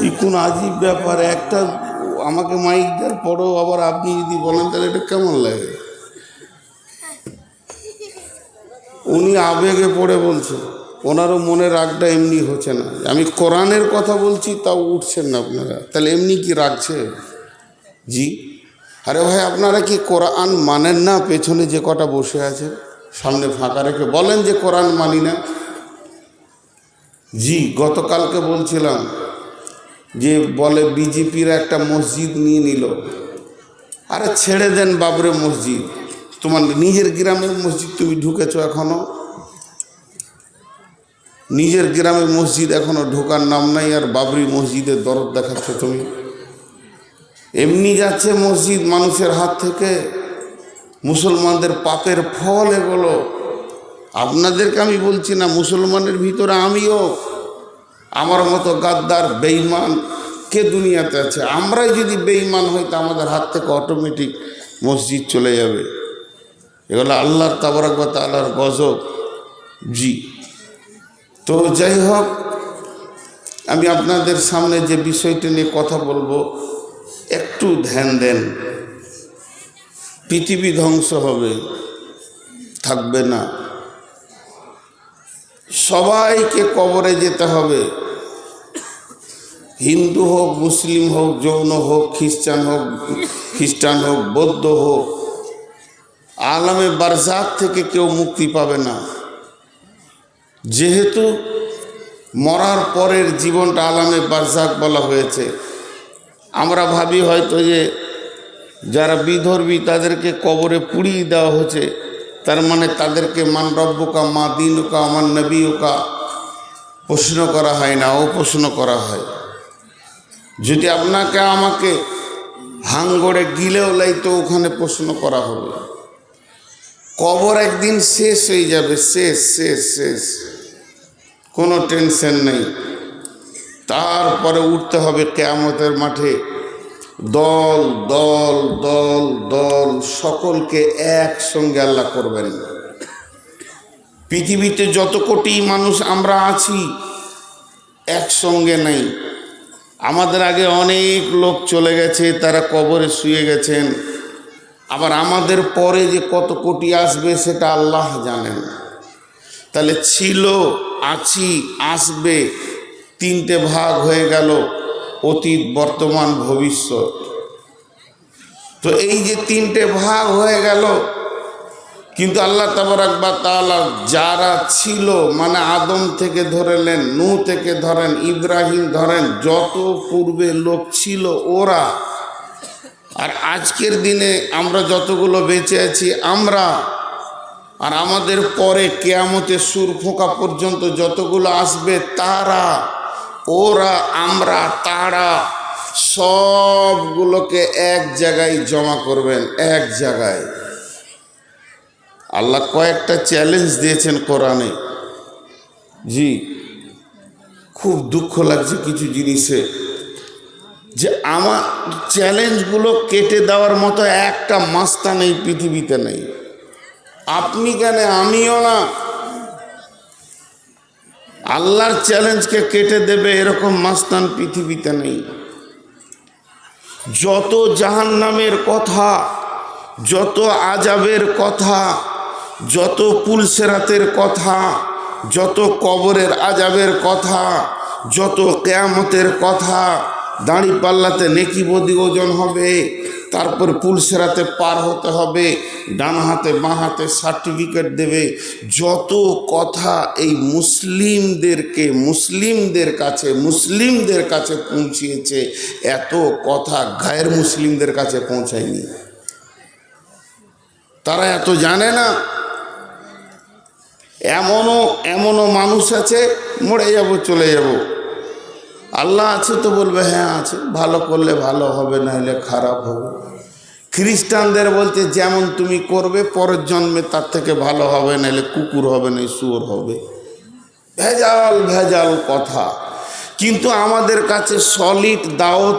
এই কোন আজীব ব্যাপার, একটা আমাকে মাইক দেওয়ার পরেও আবার আপনি যদি বলেন তাহলে এটা কেমন লাগে? উনি আবেগে পড়ে বলছেন, ওনারও মনে রাগটা এমনি হচ্ছে না। আমি কোরআনের কথা বলছি তাও উঠছেন না আপনারা, তাহলে এমনি কি রাগছে? জি আরে ভাই, আপনারা কি কোরআন মানেন না? পেছনে যে কটা বসে আছে সামনে ফাঁকা রেখে বলেন যে কোরআন মানি না। জি গতকালকে বলছিলাম যে বলে বিজেপির একটা মসজিদ নিয়ে নিল। আরে ছেড়ে দেন বাবরে মসজিদ, তোমার নিজের গ্রামের মসজিদ তুমি ঢুকেছো এখনো? নিজের গ্রামের মসজিদ এখনো ঢোকার নাম নাই, আর বাবরি মসজিদের দরদ দেখাচ্ছ তুমি। এমনি যাচ্ছে মসজিদ মানুষের হাত থেকে, মুসলমানদের পাপের ফল এগুলো। আপনাদেরকে আমি বলছি না, মুসলমানের ভিতরে আমিও, আমার মতো গাদ্দার বেঈমান কে দুনিয়াতে আছে? আমরাই যদি বেঈমান হই তো আমাদের হাত থেকে অটোমেটিক মসজিদ চলে যাবে। এগুলো আল্লাহর তাবারক ওয়া তাআলার গজব। জি তো যাই হোক, আমি আপনাদের সামনে যে বিষয়টা নিয়ে কথা বলবো একটু ধ্যান দেন। পৃথিবী ধ্বংস হবে, থাকবে না। সবাইকে কবরে যেতে হবে, হিন্দু হোক, মুসলিম হোক, জৈন হোক, খ্রিস্টান হোক, বৌদ্ধ হোক, আলামে বারজাক থেকে কেউ মুক্তি পাবে না। যেহেতু মরার পরের জীবনটা আলামে বারজাক বলা হয়েছে, আমরা ভাবি হয়তো যে যারা বিধর্মী তাদেরকে কবরে পুড়িয়ে দেওয়া হচ্ছে, তার মানে তাদেরকে মান রব্বুকা মা দীনুকা মান নবীকা প্রশ্ন করা হয় না, ও প্রশ্ন করা হয়। যদি আপনাকে আমাকে হাঙ্গড়ে গিলেও লাইতো ওখানে প্রশ্ন করা হবে। কবর একদিন শেষ হয়ে যাবে, শেষ শেষ শেষ, কোনো টেনশন নেই। তারপরে উঠতে হবে কিয়ামতের মাঠে, দল দল দল দল সকলকে একসঙ্গে আল্লাহ করবেন। পৃথিবীতে যত কোটি মানুষ আমরা আছি একসঙ্গে নেই। আমাদের আগে অনেক লোক চলে গেছে, তারা কবরে শুয়ে গেছেন। আবার আমাদের পরে যে কত কোটি আসবে সেটা আল্লাহ জানেন। তাহলে ছিল, আছি, আসবে, তিনটে ভাগ হয়ে গেল, অতীত, বর্তমান, ভবিষ্যৎ। তো এই যে তিনটে ভাগ হয়ে গেল, কিন্তু আল্লাহ তাবারক ওয়া তাআলা যারা ছিল, মানে আদম থেকে ধরেলেন, নূহ থেকে ধরেন, ইব্রাহিম ধরেন, যত পূর্বে লোক ছিল ওরা, আর আজকের দিনে আমরা যতগুলো বেঁচে আছি আমরা, আর আমাদের পরে কিয়ামতের সুর ফোঁকা পর্যন্ত যতগুলো আসবে তারা, ওরা, আমরা, তারা সবগুলোকে এক জায়গায় জমা করবেন, এক জায়গায়। আল্লাহ কয়েকটা চ্যালেঞ্জ দিয়েছেন কোরআনে। জি খুব দুঃখ লাগছে কিছু জিনিসে, যে আমার চ্যালেঞ্জগুলো কেটে দেওয়ার মতো একটা মাস্তান এই পৃথিবীতে নেই। আপনি কেন, আমিও না। আল্লাহর চ্যালেঞ্জকে কেটে দেবে এরকম মাস্তান পৃথিবীতে নেই। যত জাহান্নামের কথা, যত আযাবের কথা, যত পুলসেরাতের কথা, যত কবরের আযাবের কথা, যত কিয়ামতের কথা, দাঁড়িপাল্লাতে নেকি বদি ওজন হবে, তারপর পুলসেরাতে পার হতে হবে, ডান হাতে বাঁ হাতে সার্টিফিকেট দেবে, যত কথা এই মুসলিমদের কাছে পৌঁছিয়েছে, এত কথা গায়ের মুসলিমদের কাছে পৌঁছায়নি। তারা এত জানে না। এমনও মানুষ আছে, মরে যাব, চলে যাব, আল্লাহ আছে তো বলবে হ্যাঁ আছে, ভালো করলে ভালো হবে, না হলে খারাপ হবে। খ্রিস্টানদের বলতে যেমন তুমি করবে পরের জন্মে তার থেকে ভালো হবে, নাহলে কুকুর হবে, না শুয়োর হবে। ভেজাল ভেজাল কথা। কিন্তু আমাদের কাছে সলিড দাওয়াত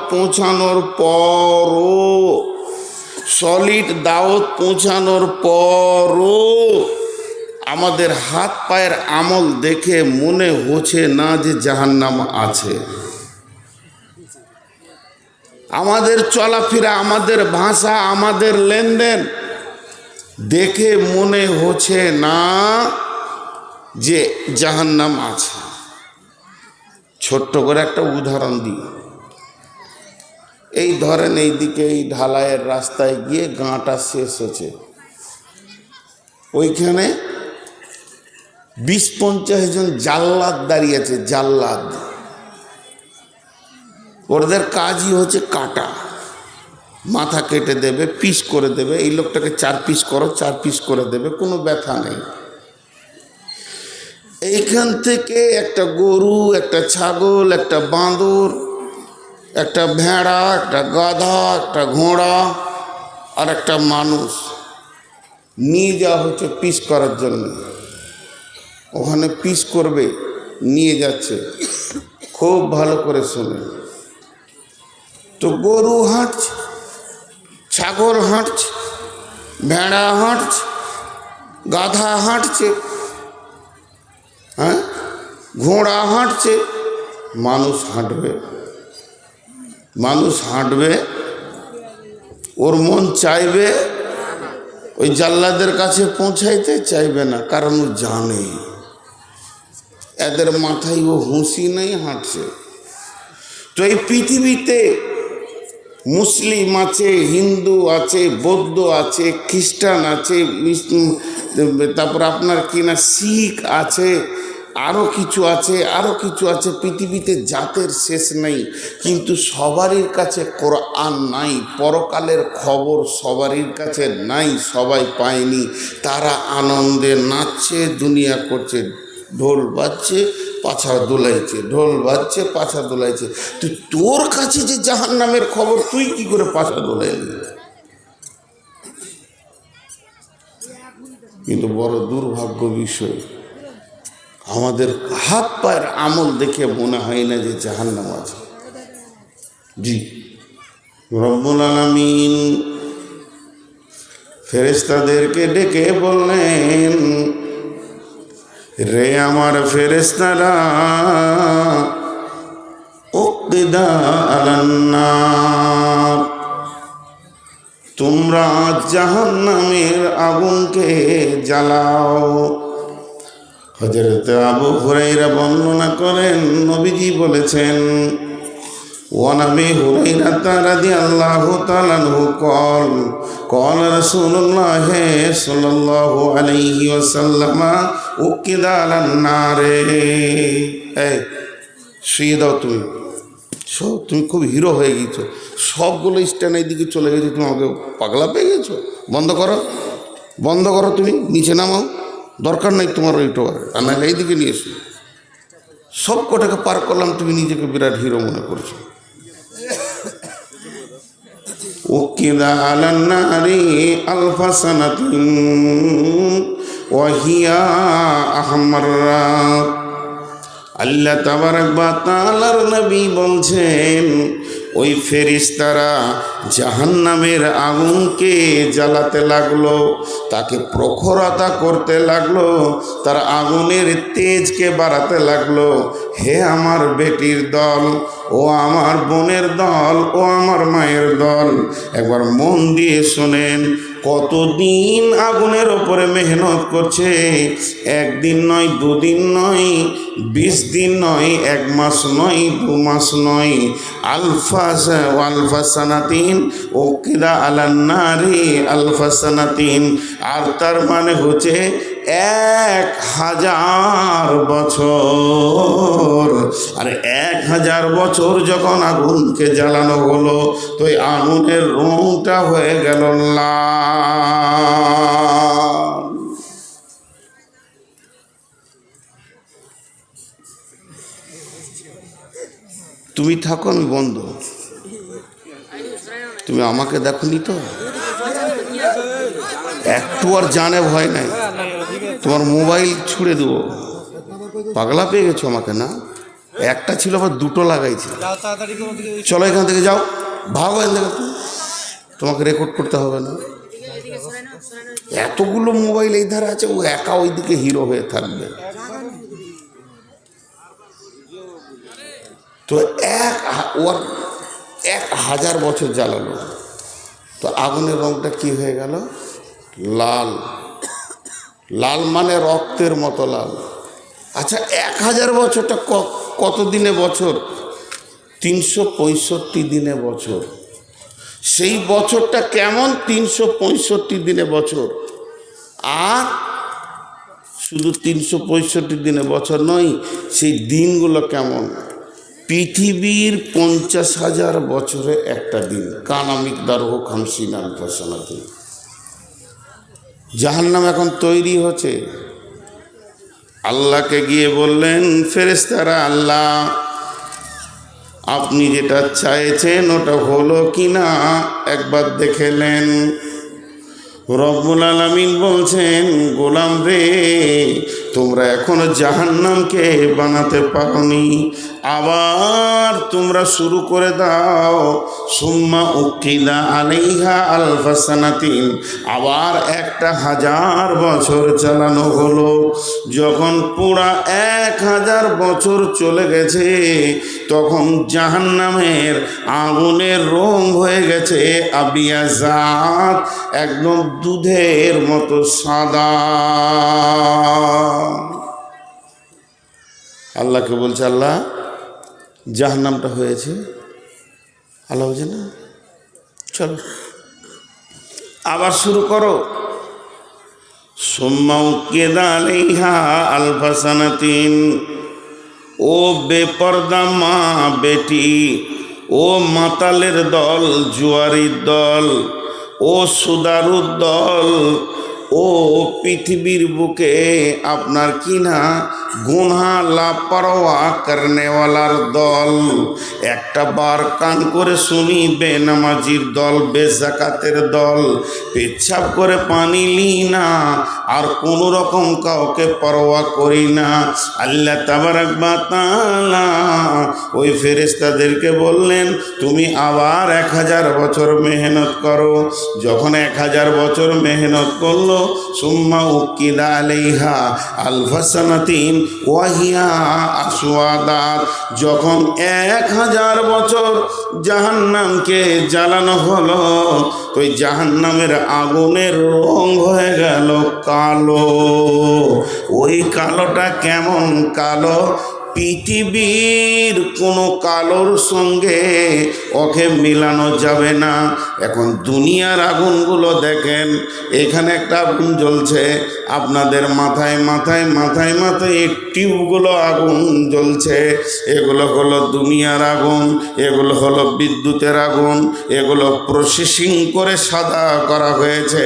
পৌঁছানোর পরও আমাদের হাত পায়ের আমল দেখে মনে হচ্ছে না যে জাহান্নাম আছে। আমাদের চলাফেরা, আমাদের ভাষা, আমাদের লেনদেন দেখে মনে হচ্ছে না যে জাহান্নাম আছে। ছোট্ট করে একটা উদাহরণ দিই। এই ধরেন এইদিকে এই ঢালাইয়ের রাস্তায় গিয়ে গাঁটা শেষ হচ্ছে, ওইখানে 20-50 জন জাল্লাদ দাঁড়িয়ে আছে। জাল্লাদ, ওদের কাজই হচ্ছে কাটা, মাথা কেটে দেবে, পিস করে দেবে। এই লোকটাকে 4 পিস করো, 4 পিস করে দেবে, কোনো ব্যথা নেই। এইখান থেকে একটা গরু, একটা ছাগল, একটা বাঁদর, একটা ভেড়া, একটা গাধা, একটা ঘোড়া আর একটা মানুষ নিয়ে যাওয়া হচ্ছে পিস করার জন্য। ওখানে পিস করবে, নিয়ে যাচ্ছে। খুব ভালো করে শুনে, তো গরু হাঁটছে, ছাগল হাঁটছে, ভেড়া হাঁটছে, গাধা হাঁটছে, হ্যাঁ, ঘোড়া হাঁটছে, মানুষ হাঁটবে। মানুষ হাঁটবে, ওর মন চাইবে ওই জাল্লাদের কাছে পৌঁছাইতে, চাইবে না, কারণ ও জানে এদের মাথায় ও হুঁশি নেই, হাঁটছে। তো এই পৃথিবীতে মুসলিম আছে, হিন্দু আছে, বৌদ্ধ আছে, খ্রিস্টান আছে, তারপর আপনার কিনা শিখ আছে, আরও কিছু আছে, আরও কিছু আছে। পৃথিবীতে জাতের শেষ নেই, কিন্তু সবারই কাছে কোরআন নাই। পরকালের খবর সবারই কাছে নাই, সবাই পায়নি। তারা আনন্দে নাচছে, দুনিয়া করছে, ঢোল বাজছে, পাছা দোলাইছে, ঢোল বাজছে, পাছা দোলাইছে। তুই, তোর কাছে যে জাহান্নামের খবর, তুই কি করে পাছা দোলাইলি? কিন্তু বড় দুর্ভাগ্য বিষয়, আমাদের হাত পায়ের আমল দেখে মনে হয় না যে জাহান্নাম আছে। জি, রব্বুল আলামিন ফেরেশতাদেরকে ডেকে বললেন, রে আমার ফেরেশতারা, উকদা আলান নার, তোমরা জাহান্নামের আগুনকে জ্বালাও। হযরত আবু হুরায়রা বর্ণনা করেন, নবীজি বলেছেন, ওয়ান আবি হুরায়রা রাদিয়াল্লাহু তাআলা আনহু قال قال رسول الله صلى الله عليه وسلم উকিদ আলান নারে। এই শুয়ে দাও, তুমি সব, তুমি খুব হিরো হয়ে গেছো, সবগুলো স্ট্যান্ড এইদিকে চলে গেছো, তুমি আমাকে পাগলা পেয়ে গেছো। বন্ধ করো, বন্ধ করো, তুমি নিচে নামাও, দরকার নাই তোমার ওইটা, আর না এইদিকে নিয়ে এসো। সব কটাকে পার করলাম, তুমি নিজেকে বিরাট হিরো মনে করছো। উকিদা আলান নারি আলফা সানাতিন ওয়া হিয়া আহমাররা। আল্লাহ তাবারাক ওয়া তাআলার নবী বলছেন, ওই ফেরেশতারা জাহান্নামের আগুনকে জ্বালাতে লাগলো, তাকে প্রখরতা করতে লাগলো, তার আগুনের তেজকে বাড়াতে লাগলো। হে আমার বেটির দল, ও আমার বোনের দল, ও আমার মায়ের দল, একবার মন দিয়ে শোনেন, কতদিন আগুনের ওপরে মেহনত করছে। একদিন নয়, দুদিন নয়, 20 দিন নয়, 1 মাস নয়, 2 মাস নয়, আলফা সানাতিন উকিদা আলান নারি আলফা সানাতিন। আর তার মানে হচ্ছে 1000 বছর। আর 1000 বছর যখন আগুনকে জ্বালানো হলো, তো এই আগুনের রংটা হয়ে গেল লাল। তুমি থাকো, আমি বন্ধ, তুমি আমাকে দেখোনি তো, একটু আর জানে ভয় নাই, তোমার মোবাইল ছুঁড়ে দেবো। পাগলা পেয়ে গেছো আমাকে না? একটা ছিল, আবার 2টো লাগাইছে। চলো এখান থেকে যাও, ভাগো এখান থেকে, তোমাকে রেকর্ড করতে হবে না। এতগুলো মোবাইল এই ধারে আছে, ও একা ওইদিকে হিরো হয়ে থাকবে। তো ওর 1000 বছর জ্বালালো, তো আগুনের রংটা কি হয়ে গেল? লাল। লাল মানে রক্তের মতো লাল। আচ্ছা 1000 বছরটা কত দিনে বছর? 365 দিনে বছর। সেই বছরটা কেমন? 365 দিনে বছর। আর শুধু 365 দিনে বছর নয়, সেই দিনগুলো কেমন? পৃথিবীর 50,000 বছরে একটা দিন। কানামিক দারহ খামসিনাল ফসলাতে। জাহান্নাম এখন তৈরি হচ্ছে। আল্লাহকে গিয়ে বললেন, ফেরেশতারা, আল্লাহ আপনি যেটা চাইছেন ওটা হলো কিনা একবার দেখেলেন। রব্বুল আলামিন বলছেন, গোলাম রে, তোমরা এখনো জাহান্নামকে বানাতে পারোনি, আবার তোমরা শুরু করে দাও। সুম্মা উকিলা আলাইহা আলফা সানাতিন, আবার 1000 বছর চালানো হলো। যখন পুরা 1000 বছর চলে গেছে, তখন জাহান্নামের আগুনের রং হয়ে গেছে আবিয়াজাত, একদম দুধের মতো সাদা। আল্লাহকে বলছে, আল্লাহ জাহান্নামটা হয়েছে। আল্লাহ বলছে, না, চলো আবার শুরু করো। সুম্মা উকিদা আলাইহা আলফা সানাতিন। ও বেপরদা মা বেটি, ও মাতালের দল, জুয়ারির দল, ও সুদারুর দল, ও পৃথিবীর বুকে আপনার কিনা গুনাহ লাপরওয়া করনেওয়ালার দল, একটা বার কান করে শুনি, বেনামাজির দল, বেজাকাতের দল, পেচ্ছাপ করে পানি লি না, আর কোনো রকম কাউকে পরোয়া করি না। আল্লাহ তাবারাক ওয়া তাআলা ওই ফেরেশতাদেরকে বললেন, তুমি আবার 1000 বছর মেহনত করো। যখন 1000 বছর মেহনত করলো, সুম্মা উকিদা আলাইহা আলফা সানাতিন ওয়াহিয়া আসওয়াদাত। যখন 1000 বছর জাহান্নামকে জ্বালানো হলো, তো ওই জাহান্নামের আগুনের রং হয়ে গেল কালো। ওই কালোটা কেমন কালো? পৃথিবীর কোনো কালোর সঙ্গে ওকে মিলানো যাবে না। এখন দুনিয়ার আগুনগুলো দেখেন, এখানে একটা আগুন জ্বলছে, আপনাদের মাথায় মাথায় মাথায় মাথায় এই টিউবগুলো আগুন জ্বলছে। এগুলো হলো দুনিয়ার আগুন, এগুলো হলো বিদ্যুতের আগুন, এগুলো প্রসেসিং করে সাদা করা হয়েছে।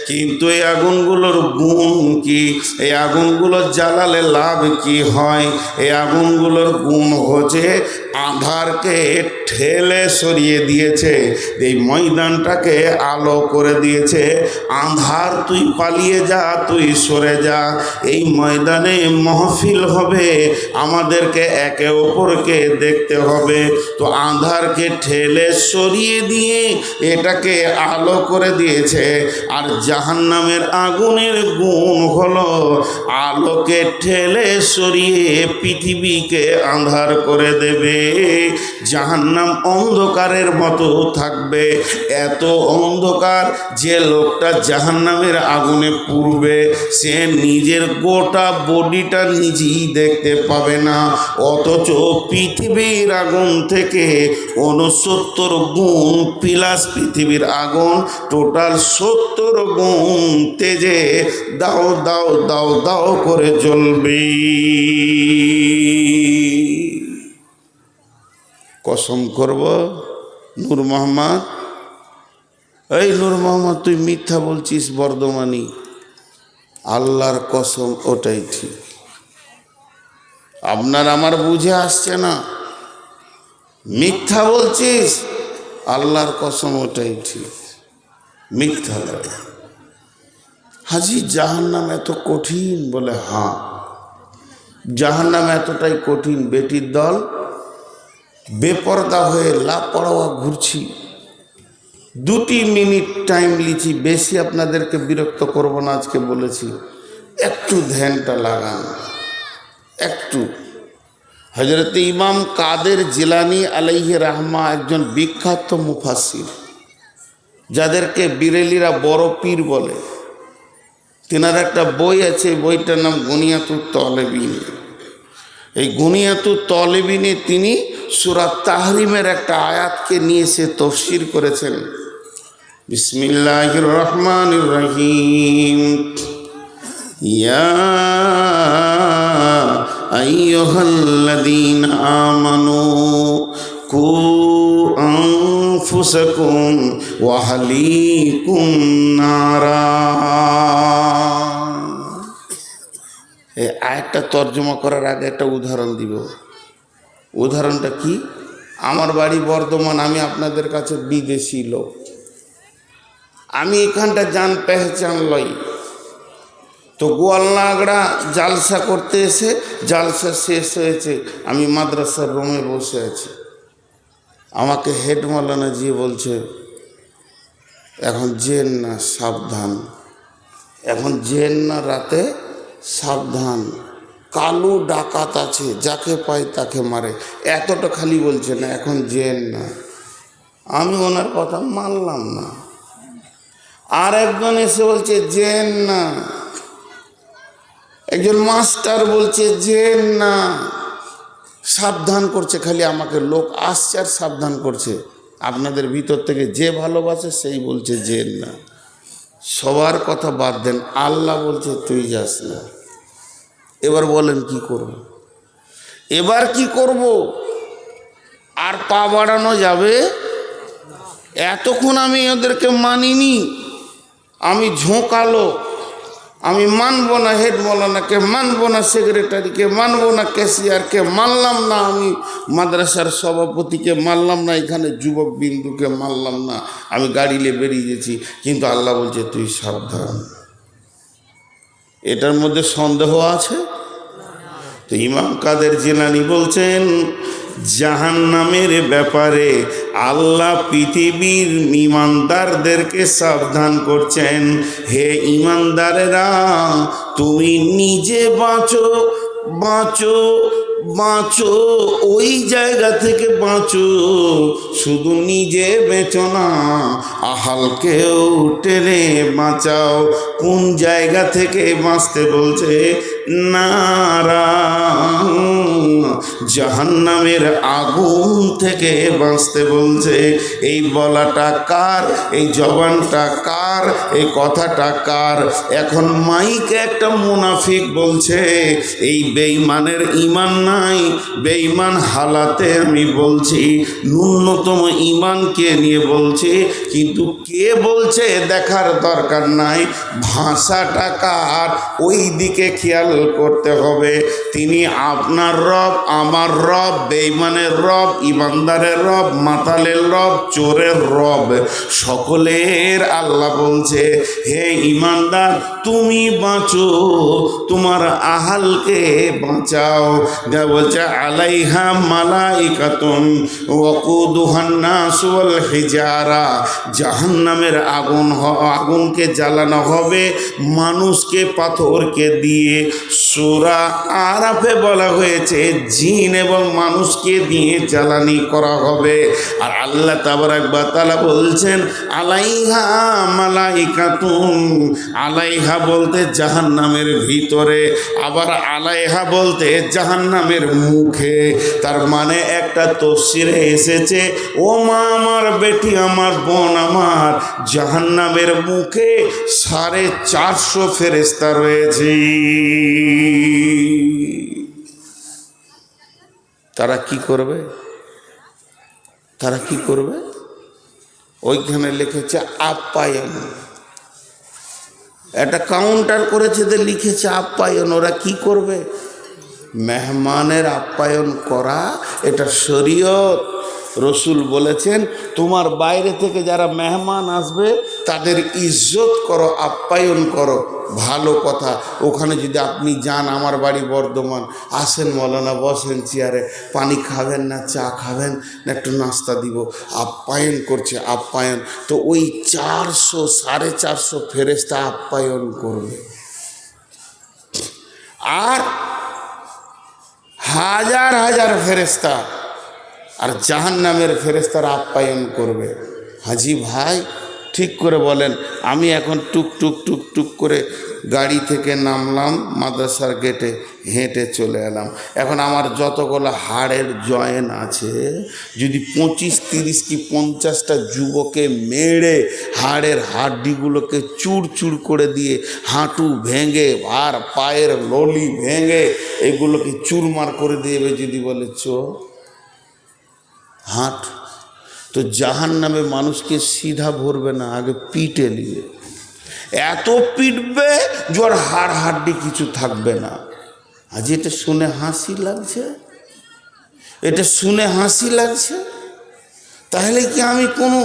কিন্তু এই আগুনগুলোর গুণ কি? এই আগুনগুলো জ্বালালে লাভ কি হয়? এই আগুনগুলোর গুণ হচ্ছে আঁধারকে ঠেলে সরিয়ে দিয়েছে, এই ময়দানটাকে আলো করে দিয়েছে। আঁধার তুই পালিয়ে যা, তুই সরে যা, এই ময়দানে মহফিল হবে, আমাদেরকে একে অপরকে দেখতে হবে। তো আঁধারকে ঠেলে সরিয়ে দিয়ে এটাকে আলো করে দিয়েছে। আর জাহান্নামের আগুনের গুণ হলো আলোকে ঠেলে সরিয়ে পৃথিবীকে আঁধার করে দেবে। জাহান্নাম অন্ধকারের মতো থাকবে, এত অন্ধকার যে লোকটা জাহান্নামের আগুনে পুড়বে সে নিজের গোটা বডিটা নিজেই দেখতে পাবে না। অথচ পৃথিবীর আগুন থেকে 69 গুণ প্লাস পৃথিবীর আগুন, টোটাল 70 গুণ তেজে দাও দাও দাও দাও করে জ্বলবে। কসম করব নূর মোহাম্মদ, এই নূর মোহাম্মদ তুই মিথ্যা বলছিস বর্ধমানি। আল্লাহর কসম ওটাই ঠিক। আপনার আমার বুঝে আসছে না, মিথ্যা বলছিস, আল্লাহর কসম ওটাই ঠিক, মিথ্যা লাগে। হাজি জাহান্নাম এত কঠিন? বলে হ্যাঁ, জাহান্নাম এতটাই কঠিন। বেটির দল বেপরদা হয়ে লাপরোয়া ঘুরছি। 2 মিনিট টাইম লিছি, বেশি আপনাদেরকে বিরক্ত করব না, আজকে বলেছি একটু ধ্যানটা লাগান একটু। হযরত ইমাম কাদের জিলানী আলাইহি রাহমা একজন বিখ্যাত মুফাসসির, যাদেরকে বিরেলিরা বড় পীর বলে। তেনার একটা বই আছে, বইটার নাম গুনিয়াতুত তলেবিন। এই গুনিয়াতুত তলেবিনে তিনি সূরা তাহরিমের একটা আয়াতকে নিয়ে সে তাফসীর করেছেন। বিসমিল্লাহির রহমানির রহিম। ইয়া আইয়ুহাল্লাযীনা আমানু কু আনফুসাকুম ওয়া আহলিকুম নারা। এই আয়াতটা তর্জমা করার আগে একটা উদাহরণ দিব। উদাহরণটা কি? আমার বাড়ি বর্ধমান, আমি আপনাদের কাছে বিদেশি লোক, আমি এখানটা জান পেহচান লই। তো গোয়ালনাগড়া জালসা করতে এসে জালসা শেষ হয়েছে, আমি মাদ্রাসার রুমে বসে আছি। আমাকে হেড মাওলানা জি বলছে, এখন জেন না, সাবধান, এখন জেন না, রাতে সাবধান, কালো ডাকাত আছে, যাকে পায় তাকে মারে। এতটা খালি বলছে না, এখন জেন না। আমি ওনার কথা মানলাম না। আর একজন এসে বলছে জেন না। একজন মাস্টার বলছে জেন না। সাবধান করছে খালি আমাকে, লোক আসছে আর সাবধান করছে। আপনাদের ভিতর থেকে যে ভালোবাসে সেই বলছে জেন না। সবার কথা বাদ দেন, আল্লাহ বলছে তুই যাস না। এবার বলেন কি করব? এবার কি করব? আর পা বাড়ানো যাবে? এতক্ষণ আমি ওদেরকে মানিনি, আমি ঝোঁকালো, আমি মানব না হেড মাওলানাকে, মানব না সেক্রেটারিকে, মানব না ক্যাশিয়ারকে, মানলাম না আমি মাদ্রাসার সভাপতিকে, মানলাম না এখানে যুবক বিন্দুকে, মানলাম না। আমি গাড়ি নিয়ে বেরিয়ে গেছি, কিন্তু আল্লাহ বলছে তুই সাবধান। এটার মধ্যে সন্দেহ আছে? তো ইমাম কাদের জিলানী বলছেন, জাহান্নামের ব্যাপারে আল্লাহ পৃথিবীর ইমানদারদেরকে সাবধান করছেন, হে ইমানদারেরা, তুমি নিজে বাঁচো, বাঁচো, বাঁচো, ওই জায়গা থেকে বাঁচো। শুধু নিজে বেঁচো না, আহালকেও টেনে বাঁচাও। কোন জায়গা থেকে বাঁচতে বলছে? নারা, জাহান্নামের আগুন থেকে বাঁচতে বলছে। এই বলাটা কার? এই জবানটা কার? এই কথাটা কার? এখন মাইকে একটা মুনাফিক বলছে, এই বেঈমানের ঈমান নাই। বেঈমান হালাতে আমি বলছি, ন্যূনতম ঈমানকে নিয়ে বলছি, কিন্তু কে বলছে দেখার দরকার নাই। ভাষাটা কার ওই দিকে খেয়াল করতে হবে। তিনি আপনার রব, আমার রব, বেঈমানের রব, ইমানদারের রব, মাতালের রব, চোরের রব, সকলের আল্লাহ বলছে, হে ইমানদার তুমি বাঁচো, তোমার আহালকে বাঁচাও। যা বলছে আলাইহা মালাইকাতুন ওয়াকুদুহান নাস ওয়াল হিজারা, জাহান্নামের আগুনকে জ্বালানো হবে মানুষকে, পাথরকে দিয়ে। সূরা আরাফে বলা হয়েছে জিন এবং মানুষকে দিয়ে জ্বালানি করা হবে। আর আল্লাহ তাবারাক ওয়া তাআলা বলছেন আলাইহা মালাইকাতুন, আলাইহা বলতে জাহান্নামের ভিতরে, আবার আলাইহা বলতে জাহান্নামের মুখে। তার মানে একটা তাফসীরে এসেছে, ও মা আমার, বেটি আমার, বোন আমার, জাহান্নামের মুখে 450 ফেরেশতা রয়েছে। তারা কি করবে? তারা কি করবে? ওইখানে লিখেছে আপ্যায়ন, একটা কাউন্টার করেছে, লিখেছে আপ্যায়ন। ওরা কি করবে? মেহমানের আপ্যায়ন করা, এটা শরীয়ত। রসুল বলেছেন তোমার বাইরে থেকে যারা মেহমান আসবে তাদের ইজ্জত করো, আপ্যায়ন করো। ভালো কথা। ওখানে যদি আপনি যান, আমার বাড়ি বর্ধমান, আসেন মৌলানা, বসেন চেয়ারে, পানি খাবেন না চা খাবেন না, একটু নাস্তা দিব, আপ্যায়ন করছে, আপ্যায়ন। তো ওই 400-450 ফেরেশতা আপ্যায়ন করবে। আর হাজার হাজার ফেরেশতা আর জাহান্নামের ফেরেশতারা আপ্যায়ন করবে। হাজি ভাই ঠিক করে বলেন, আমি এখন টুক টুক টুক টুক করে গাড়ি থেকে নামলাম, মাদ্রাসার গেটে হেঁটে চলে এলাম। এখন আমার যতগুলো হাড়ের জয়েন আছে, যদি 25, 30 কি 50টা যুবকে মেরে হাড়ের হাড্ডিগুলোকে চুর চুর করে দিয়ে, হাঁটু ভেঙে আর পায়ের ললি ভেঙে এগুলোকে চুরমার করে দেবে, যদি বলে চো হাঁট, তো জাহান্নামে মানুষকে সিধা ভরবে না, আগে পিটে নিয়ে এত পিটবে যে ওর হাড় হাড্ডি কিছু থাকবে না। আজ এটা শুনে হাসি লাগছে, এটা শুনে হাসি লাগছে। তাহলে কি আমি কোনো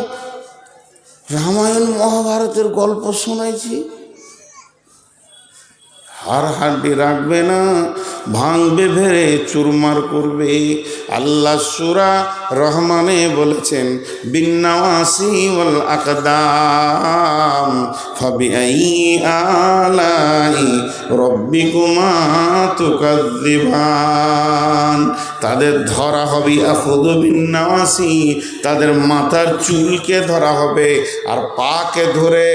রামায়ণ মহাভারতের গল্প শোনাইছি? হাড় হাড্ডি রাখবে না, ভাঙবে, ভেড়ে চুরমার করবে। আল্লাহ সূরা রহমানে বলেছেন, বিন্নাওয়াসি ওয়াল আকদাম ফাবিআই আলাই রব্বিকুমা তুকাযযিবান। তাদের ধরা হবে, আখুযু বিন্নাওয়াসি, তাদের মাথার চুলকে ধরা হবে আর পাকে ধরে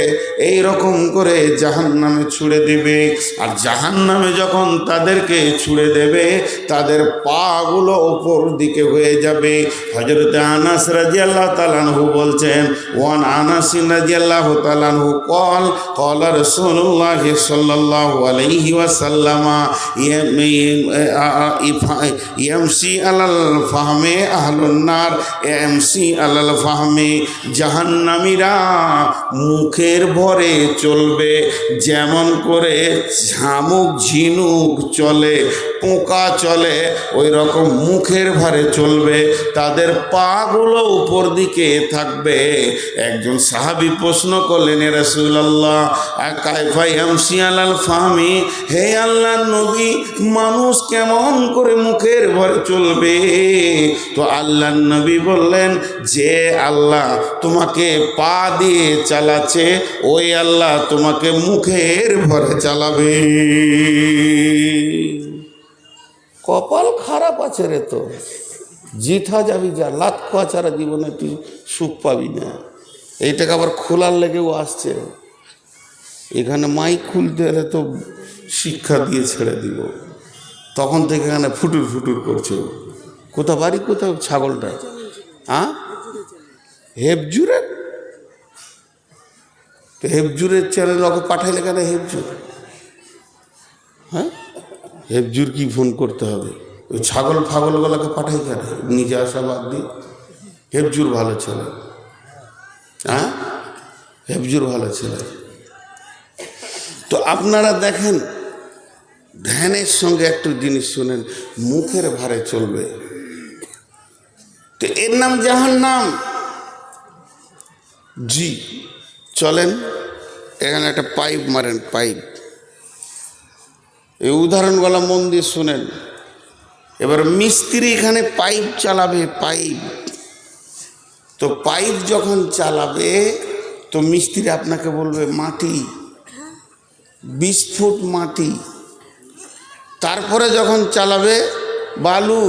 এই রকম করে জাহান্নামে ছুঁড়ে দিবে। আর জাহান্নামে যখন তাদেরকে ছুঁড়ে দেবে, তাদের পাগুলো ওপর দিকে হয়ে যাবে। হযরত আনাস রাদিয়াল্লাহু তাআলা আনহু বলছেন, ওয়ান আনাস রাদিয়াল্লাহু তাআলা আনহু ক্বাল ক্বালা রাসূলুল্লাহ সাল্লাল্লাহু আলাইহি ওয়াসাল্লাম ইয়ামসি আলাল ফাহমে আহলুন নার ইয়ামসি আলাল ফাহমে। জাহান্নামীরা মুখের ভরে চলবে, যেমন করে ঝামুক ঝিনুক চলে, পোকা চলে, ওই রকম মুখের ভারে চলবে, তাদের পাগুলো উপর দিকে থাকবে। একজন সাহাবী প্রশ্ন করলেন, ইয়া রাসূলুল্লাহ কাইফা ইয়ামসি আলাল ফাহমি, হে আল্লাহর নবী, মানুষ কেমন করে মুখের ভরে চলবে? তো আল্লাহর নবী বললেন, যে আল্লাহ তোমাকে পা দিয়ে চালাচ্ছে, ওই আল্লাহ তোমাকে মুখের ভরে চালাবে। কপাল খারাপ আছে রে, তো জিথা যাবি, যা লাত খোয়া ছাড়া জীবনে তুই সুখ পাবি না। এইটাকে আবার খোলার লেগেও আসছে, এখানে মাইক খুলতে হলে তো শিক্ষা দিয়ে ছেড়ে দিব, তখন থেকে এখানে ফুটুর ফুটুর করছে। কোথাও বাড়ি, কোথাও ছাগলটা, হ্যাঁ হেফজুরের, তো হেফজুরের চ্যানেল ওকে পাঠাইলে কেন হেফজুর? হ্যাঁ হেফজুর কি ফোন করতে হবে? ওই ছাগল ফাগলগুলোকে পাঠাই কেন? নিজে আসা বাদ দিয়ে হেফজুর ভালো ছেলে, হ্যাঁ হেফজুর ভালো ছেলে। তো আপনারা দেখেন, ধ্যানের সঙ্গে একটু জিনিস শুনেন, মুখের ভারে চলবে, তো এর নাম জাহান্নাম। জি চলেন, এখানে একটা পাইপ মারেন, পাইপ, এই উদাহরণগুলো মন দিয়ে শুনেন। এবার মিস্ত্রি এখানে পাইপ চালাবে, পাইপ, তো পাইপ যখন চালাবে তো মিস্ত্রি আপনাকে বলবে মাটি 20 ফুট মাটি, তারপরে যখন চালাবে বালু,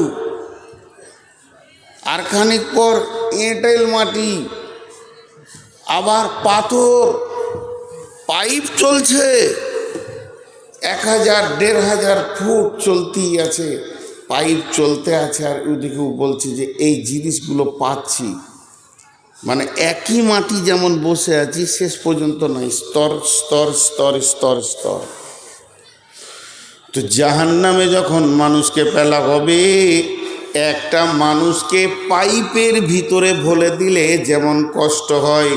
আর খানিক পর এঁটেল মাটি, আবার পাথর। পাইপ চলছে 1000, 1500 ফুট চলতেই আছে, পাইপ চলতে আছে। আর ওইদিকেও বলছে যে এই জিনিসগুলো পাচ্ছি, মানে একই মাটি যেমন বসে আছি, শেষ পর্যন্ত নয়, স্তর স্তর স্তর স্তর স্তর। তো জাহান্নামে যখন মানুষকে ফেলা হবে, একটা মানুষকে পাইপের ভিতরে ভরে দিলে যেমন কষ্ট হয়,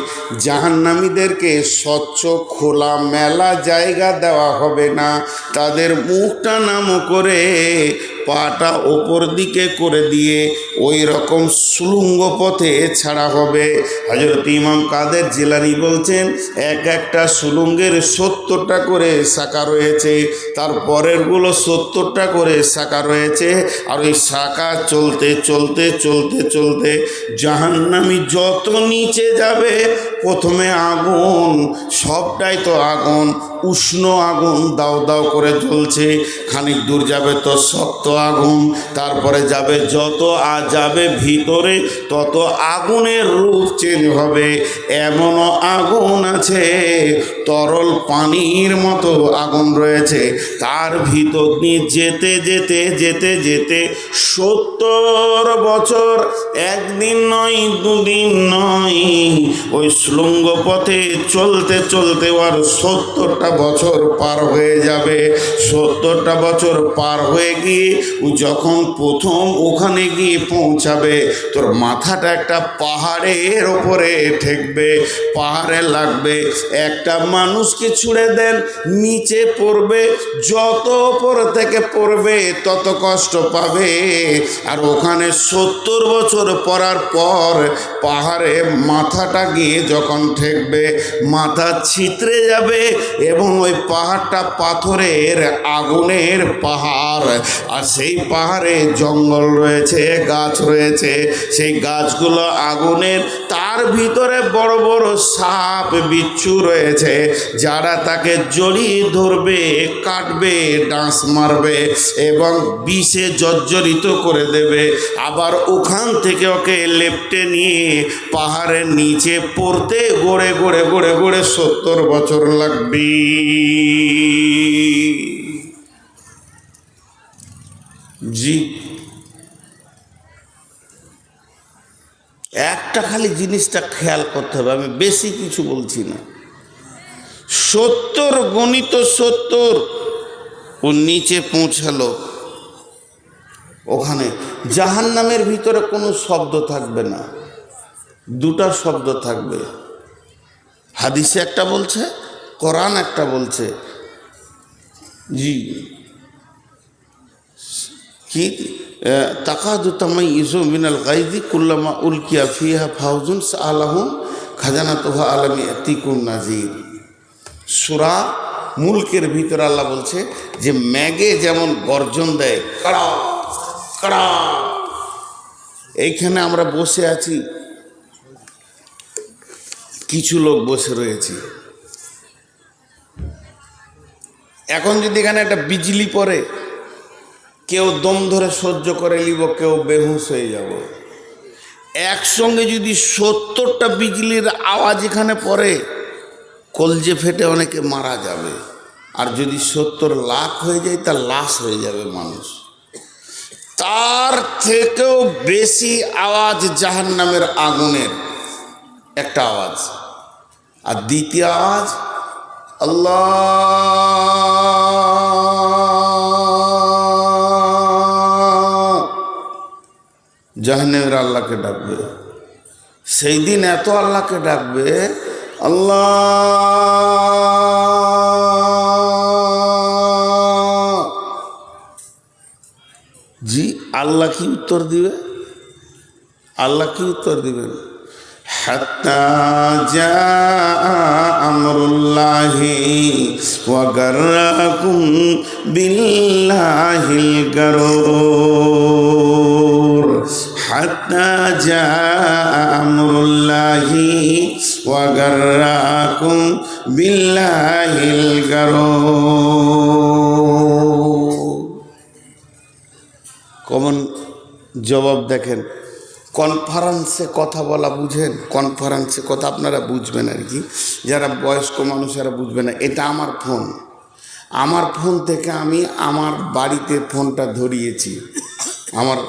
জাহান্নামীদেরকে স্বচ্ছ খোলা মেলা জায়গা দেওয়া হবে না, তাদের মুখটা নাম করে পাটা ওপর দিকে করে দিয়ে ওই রকম সুলুঙ্গ পথে ছাড়া হবে। হযরত ইমাম কাদের জিলানী বলছেন এক একটা সুলুঙ্গের 70টা করে শাখা রয়েছে, তার পরেরগুলো 70টা করে শাখা রয়েছে। আর ওই শাখা চলতে চলতে চলতে চলতে জাহান্নামী যত নিচে যাবে, প্রথমে আগুন, সবটাই তো আগুন, উষ্ণ আগুন দাও দাও করে জ্বলছে, খানিক দূর যাবে তো শক্ত আগুন, তারপরে যাবে যত যাবে ভিতরে তত আগুনের রূপ চেঞ্জ হবে। এমনও আগুন আছে তরল পানির মতো আগুন রয়েছে, তার ভিতর দিয়ে যেতে যেতে যেতে যেতে 70 বছর, একদিন নয় দুদিন নয়, ওই সুলঙ্গ পথে চলতে চলতে আর 70টা বছর পার হয়ে যাবে। 70টা বছর পার হয়ে গিয়ে যখন প্রথম ওখানে গিয়ে পৌঁছাবে, তোর মাথাটা একটা পাহাড়ের ওপরে ঠেকবে, পাহাড়ে লাগবে। একটা মানুষকে ছুঁড়ে দেন, নিচে পড়বে, যত উপর থেকে পড়বে তত কষ্ট পাবে। আর ওখানে 70 বছর পড়ার পর পাহাড়ে মাথাটা গিয়ে যখন ঠেকবে, মাথা ছিতরে যাবে এবং ওই পাহাড়টা পাথরের আগুনের পাহাড়। আর সেই পাহাড়ে জঙ্গল রয়েছে, গাছ রয়েছে, সেই গাছগুলো আগুনের, তার ভিতরে বড় বড় সাপ বিচ্ছু রয়েছে, যারা তাকে জড়িয়ে ধরবে, কাটবে, ডাঁস মারবে এবং বিষে জর্জরিত করে দেবে। আবার ওখান থেকে ওকে লেপ্টে নিয়ে পাহাড়ের নিচে পড়তে গড়ে গড়ে গড়ে গড়ে 70 বছর লাগবে। জি, একটা খালি জিনিসটা খেয়াল করতে হবে, আমি বেশি কিছু বলছি না। 70 গণিত 70, ও নিচে পৌঁছালো। ওখানে জাহান্নামের ভিতরে কোনো শব্দ থাকবে না, দুটা শব্দ থাকবে। হাদিসে একটা বলছে, কোরআন একটা বলছে। জি, কি তাকাদু তামাইয়িজু মিনাল গায়জি কুল্লামা উলকিয়া ফিহা ফাউজুন সাআলাহুম খাজানাতুহা আলাম ইয়াতিকুম নাযীর। সূরা মুলকের ভিতরে আল্লাহ বলছে যে ম্যাগে যেমন গর্জন দেয়, কাড়া কাড়া। এইখানে আমরা বসে আছি, কিছু লোক বসে রয়েছি। এখন যদি এখানে একটা বিজলি পড়ে, কেউ দম ধরে সহ্য করে নিব, কেউ বেহুশ হয়ে যাব। একসঙ্গে যদি 70টা বিজলির আওয়াজ এখানে পড়ে, কলজে ফেটে অনেকে মারা যাবে। আর যদি 70 লাখ হয়ে যায়, তা লাশ হয়ে যাবে মানুষ। তার থেকেও বেশি আওয়াজ জাহান্নামের আগুনের একটা আওয়াজ। আর দ্বিতীয় আওয়াজ আল্লাহ, জাহান্নামের আল্লাহকে ডাকবে। সেই দিন এত আল্লাহকে ডাকবে, আল্লাহ। জি, আল্লাহ কি উত্তর দিবে? আল্লাহ কি উত্তর দিবেন? হাত্তা জা আমরুল্লাহি ওয়া গাররাকুম বিল্লাহিল গারুর। হাত্তা জা আমরুল্লাহি ওয়া গাররাকুম বিল্লাহিল গারুর। কমন জবাব দেখেন। কনফারেন্সে কথা বলা বুঝেন? কনফারেন্সে কথা আপনারা বুঝবেন আর কি, যারা বয়স্ক মানুষেরা বুঝবে না। এটা আমার ফোন, আমার ফোন থেকে আমি আমার বাড়িতে ফোনটা ধরিয়েছি, আমার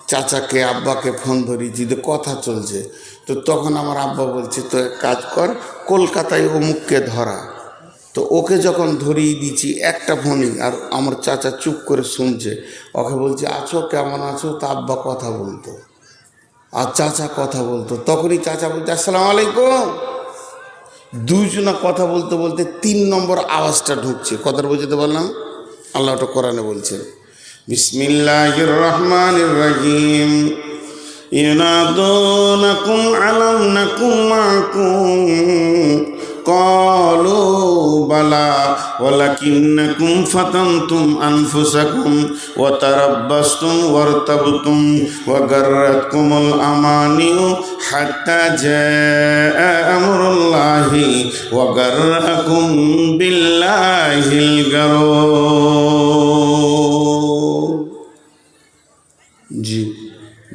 চাচাকে আব্বাকে ফোন ধরিয়েছি, তো কথা চলছে। তো তখন আমার আব্বা বলছে, তো এক কাজ কর, কলকাতায় অমুককে ধরা। তো ওকে যখন ধরিয়ে দিচ্ছি একটা ফোনই, আর আমার চাচা চুপ করে শুনছে। ওকে বলছে, আছো, কেমন আছো? তা আব্বা কথা বলতো আর চাচা কথা বলতো। তখনই চাচা বলছে, আসসালামু আলাইকুম। দুইজনা কথা বলতে বলতে 3 নম্বর আওয়াজটা ঢুকছে। কথাটা বুঝতে পারলাম? আল্লাহ তো কোরআনে বলছেন, বিসমিল্লাহির রহমানির রহিম, ينادونكم ألم نكن معكم قالوا بلى ولكنكم فتنتم أنفسكم وتربصتم وارتبتم وغرتكم الأماني حتى جاء أمر الله وغركم بالله الغرور জি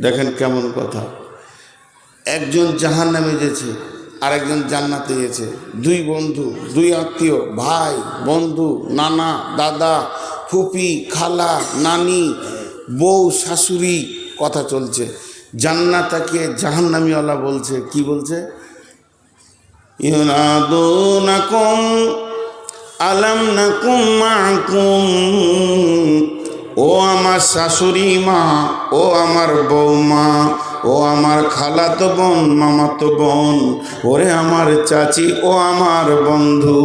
দেখেন কেমন কথা একজন জাহান্নামে গেছে আরেকজন জান্নাতে গেছে দুই বন্ধু দুই আত্মীয় ভাই বন্ধু নানা দাদা ফুপি খালা নানি বউ শাশুড়ি কথা চলছে জান্নাতকে জাহান্নামীওয়ালা বলছে কি বলছে ইউনাদুনাকুম আলাম নাকুম মাকুম ও আমার শাশুড়ি মা ও আমার বৌমা ও আমার খালাতো বোন মামাতো বোন ওরে আমার চাচি ও আমার বন্ধু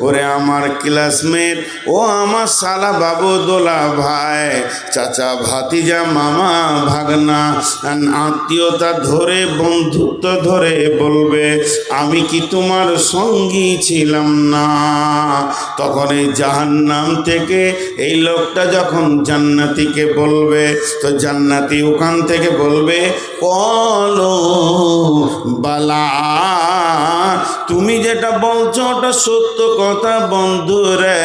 ওরে আমার ক্লাসমেট ও আমার শালা বাবু দোলা ভাই চাচা ভাতিজা মামা ভাগনা আত্মীয়তা ধরে বন্ধুত্ব ধরে বলবে আমি কি তোমার সঙ্গী ছিলাম না তখন এই জাহান্নাম থেকে এই লোকটা যখন জান্নাতীকে বলবে তো জান্নাতী ওখান থেকে বলবে বলো বালা তুমি যেটা বলছো ওটা সত্য কথা বন্ধু রে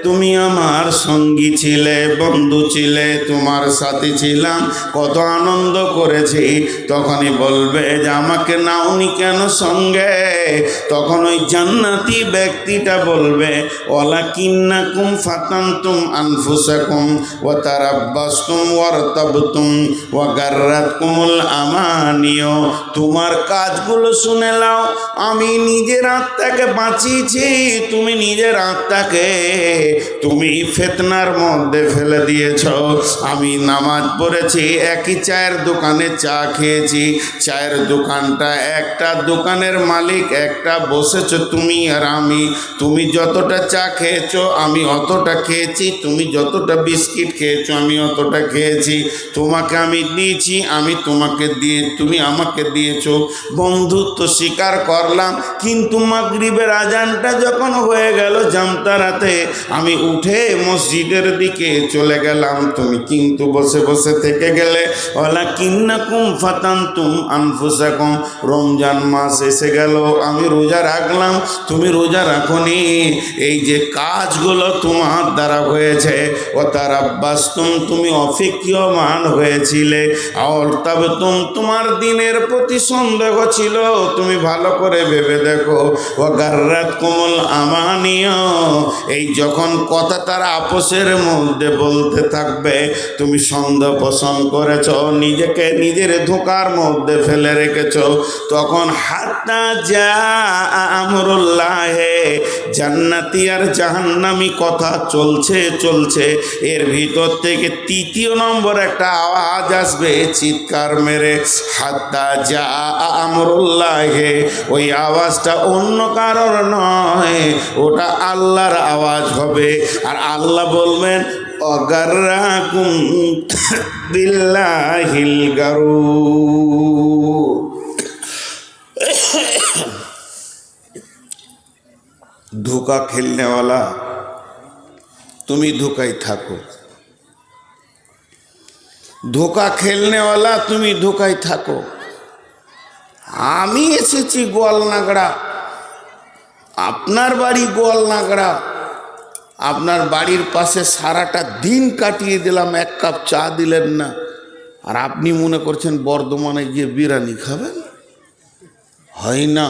তুমি আমার সঙ্গী ছিলে বন্ধু ছিলে তোমার সাথী ছিলাম কত আনন্দ করেছি তখনই বলবে যে আমাকে নাওনি কেন সঙ্গে তখন ওই জান্নাতি ব্যক্তিটা বলবে ওয়ালাকিন্নাকুম ফাতানতুম আনফুসাকুম ওয়া তারাব্বাসতুম ওয়ারতাবতুম ওয়া গাররাতকুমুল আমানিও তোমার কাজগুলো শুনে নাও আমি নিজের আত্মাকে বাঁচিয়েছি তুমি নিজের আত্মাকে তুমি ফিতনার মধ্যে ফেলে দিয়েছ আমি নামাজ পড়েছি একই চায়ের দোকানে চা খেয়েছি চায়ের দোকানটা একটা দোকানের মালিক একটা বসেছ তুমি আর আমি তুমি যতটা চা খেয়েছো আমি অতটা খেয়েছি তুমি যতটা বিস্কিট খেয়েছো আমি অতটা খেয়েছি তোমাকে আমি দিয়েছি আমি তোমাকে দিয়ে তুমি আমাকে দিয়েছো বন্ধুত্ব স্বীকার করলাম কিন্তু মাগরিবের আজানটা যখন হয়ে গেল জামতারাতে আমি উঠে মসজিদের দিকে চলে গেলাম তুমি কিন্তু বসে বসে থেকে গেলে ওয়ালাকিন্নাকুম ফাতানতুম আনফুসাকুম রমজান মাস এসে গেল আমি রোজা রাখলাম তুমি রোজা রাখোনি এই যে কাজগুলো তোমার দ্বারা হয়েছে ও তারাব্বাসতুম তুমি অপেক্ষমান হয়েছিলে আর তবে তোমার দিনের প্রতি সন্দেহ ছিল তুমি ভালো করে ভেবে দেখো ও গাররাতকুমুল আমানিয়া এই যখন কথা তারা আপোষের মধ্যে বলতে থাকবে তুমি সন্দেহ পোষণ করেছ নিজেকে নিজের ধোঁকার মধ্যে ফেলে রেখেছ তখন হাত্তা যা আমরুল্লাহে জান্নাতি আর জাহান্নামী কথা চলছে চলছে এর ভিতর থেকে তৃতীয় নম্বর একটা আওয়াজ আসবে চিৎকার মেরে হাত্তা যা আমরুল্লাহে ওই আওয়াজটা অন্য কারোর নয় ওটা আল্লাহর আওয়াজ হবে আর আল্লাহ বলবেন অগাররাকুম বিল্লাহিল গারুর ধোকা খেলনেওয়ালা তুমি ধোকায় থাকো ধোকা খেলনেওয়ালা তুমি ধোকায় থাকো আমি এসেছি গোয়ালনাগড়া আপনার বাড়ি গোয়ালনাগড়া আপনার বাড়ির পাশে সারাটা দিন কাটিয়ে দিলাম এক কাপ চা দিলেন না আর আপনি মনে করছেন বর্ধমানে গিয়ে বিরিয়ানি খাবেন হয় না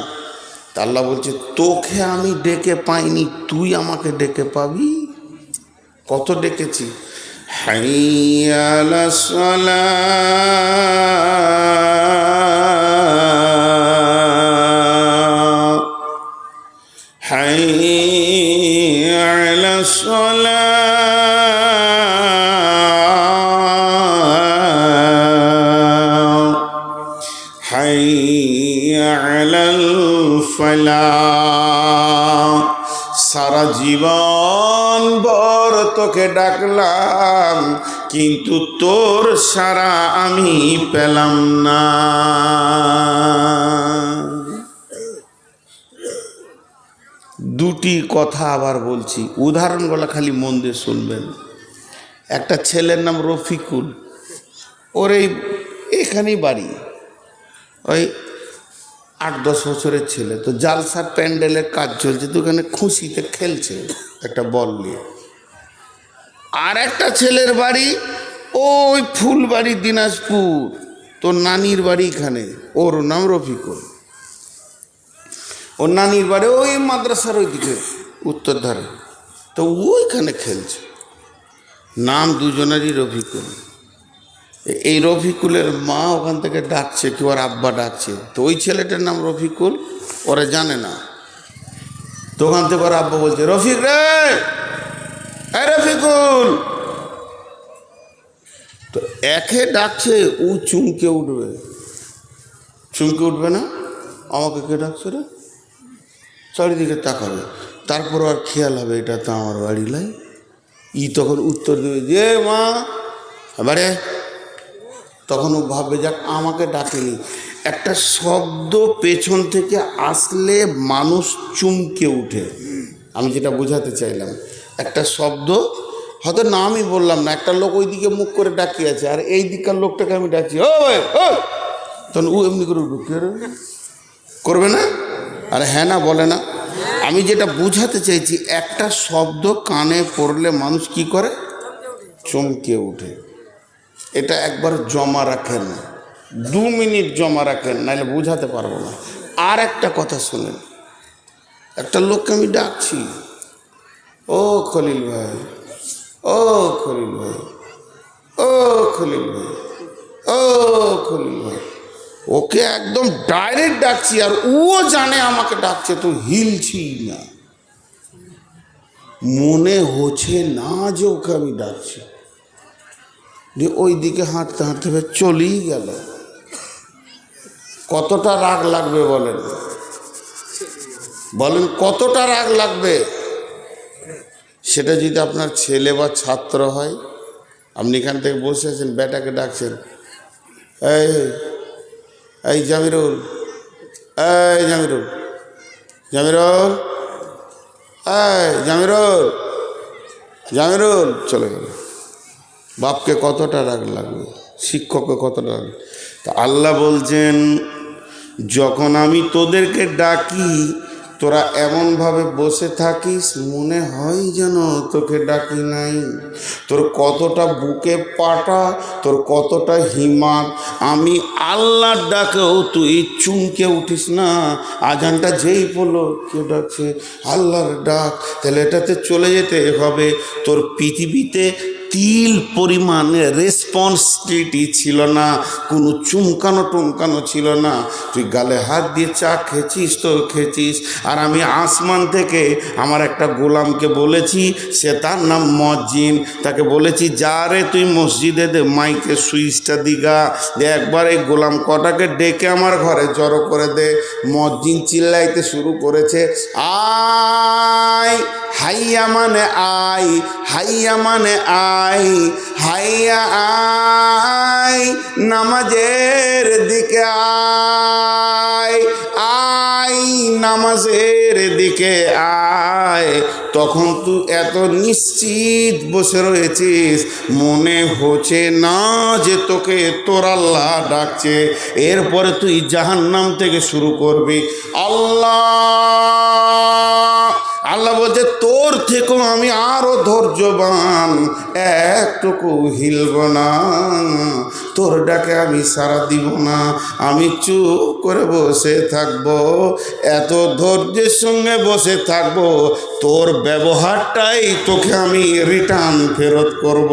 তা আল্লাহ বলছে তোকে আমি ডেকে পাইনি তুই আমাকে ডেকে পাবি কত ডেকেছি হাইয়া আলাস সালাহ হাইয়া আলাস সালাহ হাইয়া আলাল ফালাহ সারা জীবন ভর তোকে ডাকলাম, কিন্তু তোর সারা আমি পেলাম না। দুটি কথা আবার বলছি, উদাহরণগুলো খালি মন দিয়ে শুনবেন। একটা ছেলের নাম রফিকুল, ওর এখানেই বাড়ি, ওই 8-10 বছরের ছেলে। তো জালসার প্যান্ডেলের কাজ চলছে, তো ওখানে খুশিতে খেলছে একটা বল নিয়ে। আর একটা ছেলের বাড়ি ওই ফুলবাড়ি দিনাজপুর, তোর নানির বাড়ি এখানে, ওর নাম রফিকুল। ওর নানির বাড়ি ওই মাদ্রাসার ওইদিকে উত্তর ধারে, তো ওইখানে খেলছে। নাম দুজনেরই রফিকুল। এই রফিকুলের মা ওখান থেকে ডাকছে, কি ওর আব্বা ডাকছে, তো ওই ছেলেটার নাম রফিকুল, ওরা জানে না। তো ওখান থেকে ওর আব্বা বলছে, রফিক রে, এই রফিকুল। তো একে ডাকছে, ও চুমকে উঠবে। চুমকে উঠবে না, আমাকে কে ডাকছে রে, চারিদিকে তাকাবে, তারপর আর খেয়াল হবে এটা তো আমার বাড়ি লাই। ই তখন উত্তর দেবে, যে মা বাড়ে। তখন ও ভাববে যাক আমাকে ডাকেনি। একটা শব্দ পেছন থেকে আসলে মানুষ চুমকে উঠে। আমি যেটা বোঝাতে চাইলাম, একটা শব্দ হয়তো না আমি বললাম না, একটা লোক ওইদিকে মুখ করে ডাকিয়ে আছে, আর এই দিককার লোকটাকে আমি ডাকছি, ও ভাই ও, তখন ও এমনি করে করবে না, আরে হ্যাঁ না বলে না। আমি যেটা বোঝাতে চাইছি, একটা শব্দ কানে পড়লে মানুষ কি করে, চমকে উঠে। এটা একবার জমা রাখেন, 2 মিনিট জমা রাখেন, নাহলে বোঝাতে পারবো না। আর একটা কথা শোনেন, একটা লোককে আমি ডাকছি, ও খলিল ভাই, ও খলিল ভাই, ও খলিল ভাই, ও খলিল ভাই। ওকে একদম ডাইরেক্ট ডাকছি, আর ও জানে আমাকে ডাকছে, তো হিলছি না, মনে হচ্ছে না যে ওকে আমি ডাকছি। যে ওই দিকে হাঁটতে হাঁটতে চলেই গেল। কতটা রাগ লাগবে বলেন, বলেন কতটা রাগ লাগবে? সেটা যদি আপনার ছেলে বা ছাত্র হয়, আপনি এখান থেকে বসে আছেন, বেটাকে ডাকছেন, এই এই জামিরুল, এই জামিরুল, জামিরুল, এই জামিরুল, জামিরুল, চলে গেল। বাপকে কতটা রাগ লাগবে, শিক্ষককে কতটা রাগ। তা আল্লাহ বলছেন, যখন আমি তোদেরকে ডাকি তোরা এমনভাবে বসে থাকিস মনে হয় যেন তোকে ডাকি নাই। তোর কতটা বুকে পাটা, তোর কতটা হিমাত, আমি আল্লাহর ডাকেও তুই চুমকে উঠিস না। আজানটা যেই পড়লো, কে ডাকছে, আল্লাহর ডাক, তাহলে এটাতে চলে যেতে হবে। তোর পৃথিবীতে তিল পরিমাণে রেসপন্সিবিলিটি ছিল না, কোনো চুমকানো টুমকানো ছিল না। তুই গালে হাত দিয়ে চা খেয়েছিস তো খেয়েছিস। আর আমি আসমান থেকে আমার একটা গোলামকে বলেছি, সে তার নাম মজ্জিন, তাকে বলেছি যা রে তুই মসজিদে দে মাইকে সুইচটা দিগা দে, একবার এই গোলাম কটাকে ডেকে আমার ঘরে জড়ো করে দে। মজ্জিন চিল্লাইতে শুরু করেছে, আয় হাইয়া মানে আয়, হাইয়া মানে আয়, হাইয়া আয় নামাজের দিকে আয়, আয় নামাজের দিকে আয়। তখন তুই এত নিশ্চিত বসে রয়েছিস, মনে হচ্ছে না যে তোকে তোর আল্লাহ ডাকছে। এরপরে তুই জাহান্নাম থেকে শুরু করবি, আল্লাহ আল্লাহ বলছে তোর থেকেও আমি আরো ধৈর্যবান, একটুকু হিলব না, তোর ডাকে আমি সাড়া দিব না, আমি চুপ করে বসে থাকব, এত ধৈর্যের সঙ্গে বসে থাকব, তোর ব্যবহারটাই তোকে আমি রিটার্ন ফেরত করব,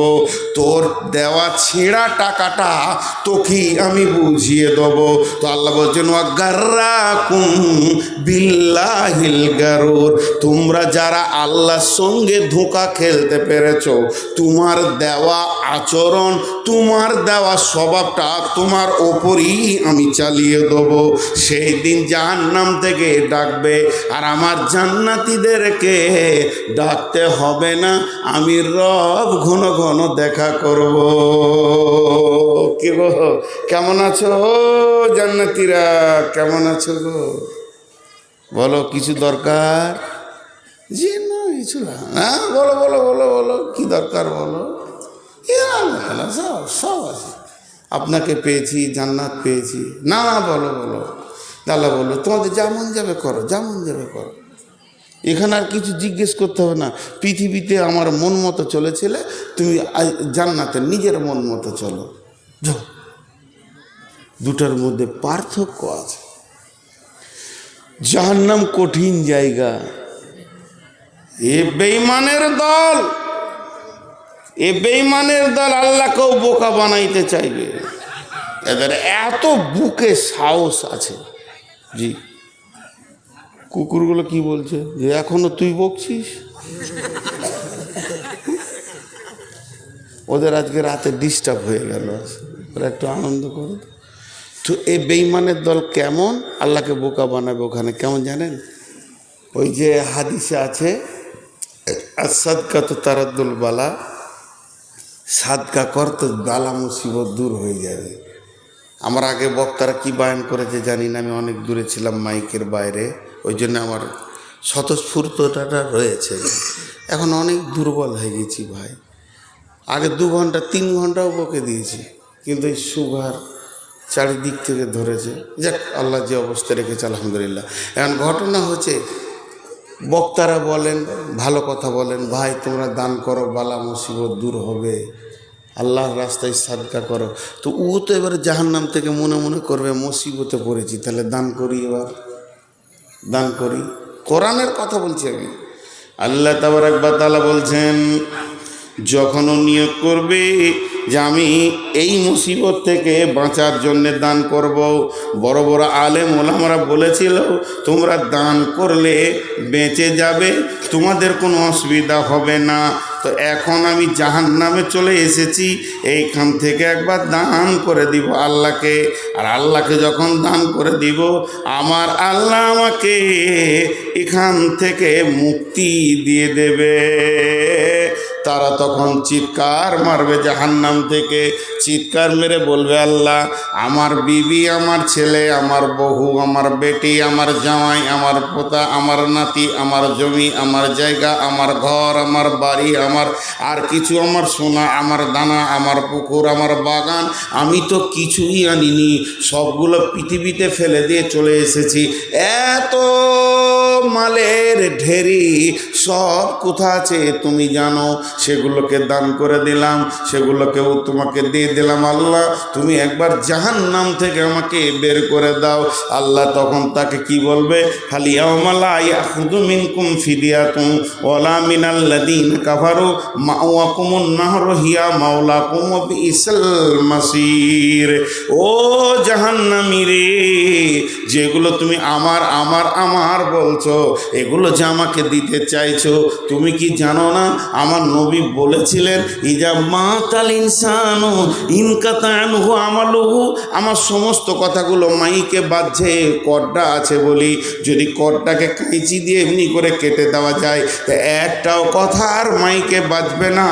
তোর দেওয়া ছেঁড়া টাকাটা তোকেই আমি বুঝিয়ে দেবো। তো আল্লাহ বলছেন, ওয়াগাররাকুম বিল্লাহিল গারুর, তুম তোমরা যারা আল্লাহর সঙ্গে ধোঁকা খেলতে পেরেছো, তোমার দেওয়া আচরণ, তোমার দেওয়া স্বভাবটা তোমার ওপরই আমি চালিয়ে দেবো। সেই দিন জাহান্নাম থেকে ডাকবে, আর আমার জান্নাতীদেরকে ডাকতে হবে না, আমি রব ঘন ঘন দেখা করব। কি গো, কেমন আছো জান্নাতীরা, কেমন আছো গো? বলো, কিছু দরকার? জি না, কিছু না। হ্যাঁ, বলো বলো বলো বলো, কি দরকার বলো। সব সব আছে, আপনাকে পেয়েছি, জান্নাত পেয়েছি। না বলো বলো, আল্লাহ বললো তোমাদের যেমন যাবে করো, যেমন যাবে করো। এখানে আর কিছু জিজ্ঞেস করতে হবে না। পৃথিবীতে আমার মন মতো চলেছিলে, তুমি জান্নাতে নিজের মন মতো চলো। যাও, দুটার মধ্যে পার্থক্য আছে। জাহান্নাম কঠিন জায়গা। এ বেঈমানের দল, এ বেঈমানের দল আল্লাহকেও বোকা বানাইতে চাইবে। এদের এত বুকে সাহস আছে। জি, কুকুরগুলো কি বলছে যে এখনো তুই বকছিস? ওদের আজকে রাতে ডিস্টার্ব হয়ে গেল, ওরা একটু আনন্দ করো। তো এই বেঈমানের দল কেমন আল্লাহকে বোকা বানাবে ওখানে, কেমন জানেন? ওই যে হাদিসে আছে, সাদকা তো তারাদ্দুল বালা, সাদকা কর তো বালা মুসিবত দূর হয়ে যাবে। আমার আগে বক্তারা কি বায়ান করেছে জানি না, আমি অনেক দূরে ছিলাম মাইকের বাইরে, ওই জন্য আমার স্বতঃস্ফূর্তটা রয়েছে। এখন অনেক দুর্বল হয়ে গেছি ভাই। আগে 2 ঘন্টা 3 ঘন্টাও বকে দিয়েছি, কিন্তু এই সুগার চারিদিক থেকে ধরেছে। যাক, আল্লাহ যে অবস্থা রেখেছে আলহামদুলিল্লাহ। এখন ঘটনা হচ্ছে, বক্তারা বলেন, ভালো কথা বলেন, ভাই তোমরা দান করো, বালা মুসিবত দূর হবে, আল্লাহর রাস্তায় সাদকা করো। তো ও তো এবারে জাহান্নাম থেকে মনে মনে করবে মুসিবতে পড়েছি, তাহলে দান করি, এবার দান করি। কোরআনের কথা বলছি আমি। আল্লাহ তাবারক ওয়া তাআলা বলছেন, যখন ও নিয়োগ করবে যে আমি এই মুসিবত থেকে বাঁচার জন্যে দান করব, বড় বড় আলেম ওলামারা বলেছিল তোমরা দান করলে বেঁচে যাবে, তোমাদের কোনো অসুবিধা হবে না। তো এখন আমি জাহান্নামে চলে এসেছি, এইখান থেকে একবার দান করে দিব আল্লাহকে। আর আল্লাহকে যখন দান করে দিব, আমার আল্লাহ আমাকে এখান থেকে মুক্তি দিয়ে দেবে। তারা তখন চিৎকার মারবে জাহান্নাম থেকে, চিৎকার মেরে বলবে, আল্লাহ আমার বিবি, আমার ছেলে, আমার বউ, আমার বেটি, আমার জামাই, আমার পোতা, আমার নাতি, আমার জমি, আমার জায়গা, আমার ঘর, আমার বাড়ি, আমার আর কিছু, আমার সোনা, আমার দানা, আমার পুকুর, আমার বাগান, আমি তো কিছুই আনিনি, সবগুলো পৃথিবীতে ফেলে দিয়ে চলে এসেছি। এত মালের ঢেরি সব কোথা আছে তুমি জানো, সেগুলোকে দান করে দিলাম, সেগুলোকেও তোমাকে দিয়ে দিলাম। আল্লাহ তুমি একবার জাহান্নাম থেকে আমাকে বের করে দাও। আল্লাহ তখন তাকে কি বলবে, ফালিয়াউমা লা ইয়াখুযু মিনকুম ফিদিয়াতুন ওয়ালা মিনাল্লাযীনা কাফারু মাওয়াকুমুন নাহরু হিয়া মাওলাকুম ওয়া বিইসাল মাসির। ও জাহান্নামী রে, যেগুলো তুমি আমার আমার আমার বলছো, এগুলো যে আমাকে দিতে চাইছো, তুমি কি জানো না আমার নবী বলেছিলেন, ইজা মাতাল ইনসানু ইনকাতা আনহু আমালুহু, আমার সমস্ত কথাগুলো মাইকে বাজছে, কর্ডা আছে বলি, যদি কর্ডাকে কাঁচি দিয়ে এমনি করে কেটে দেওয়া যায়, একটাও কথা আর মাইকে বাজবে না,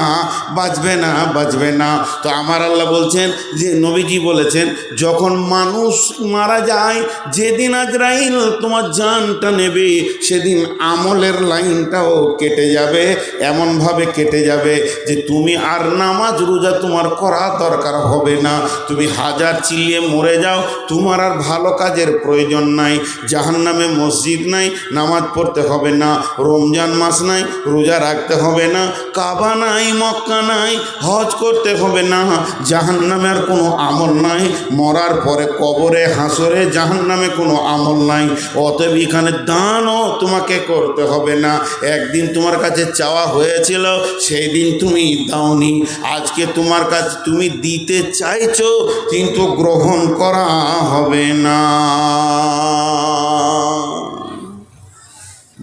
বাজবে না, বাজবে না। তো আমার আল্লাহ বলছেন যে নবীজি বলেছেন, যখন মানুষ মারা যায়, যেদিন আজরাইল তোমার জানটা নেবে, সেদিন আমলের লাইনটাও কেটে যাবে, এমনভাবে কেটে যাবে যে তুমি আর নামাজ রোজা তোমার করা দরকার হবে না। তুমি হাজার চিল্লিয়ে মরে যাও, তোমার আর ভালো কাজের প্রয়োজন নাই। জাহান্নামে মসজিদ নাই, নামাজ পড়তে হবে না। রমজান মাস নাই, রোজা রাখতে হবে না। কাবা নাই, মক্কা নাই, হজ করতে হবে না। জাহান্নামে আর কোনো আমল নাই। মরার পরে কবরে হাসরে জাহান্নামে কোনো আমল নাই। অতএব এখানে দানও তোমাকে করতে হবে না। একদিন তোমার কাছে চাওয়া হয়েছিল, সেই দিন তুমি দাওনি। আজকে তোমার কাছে তুমি দিতে চাইছো, কিন্তু গ্রহণ করা হবে না।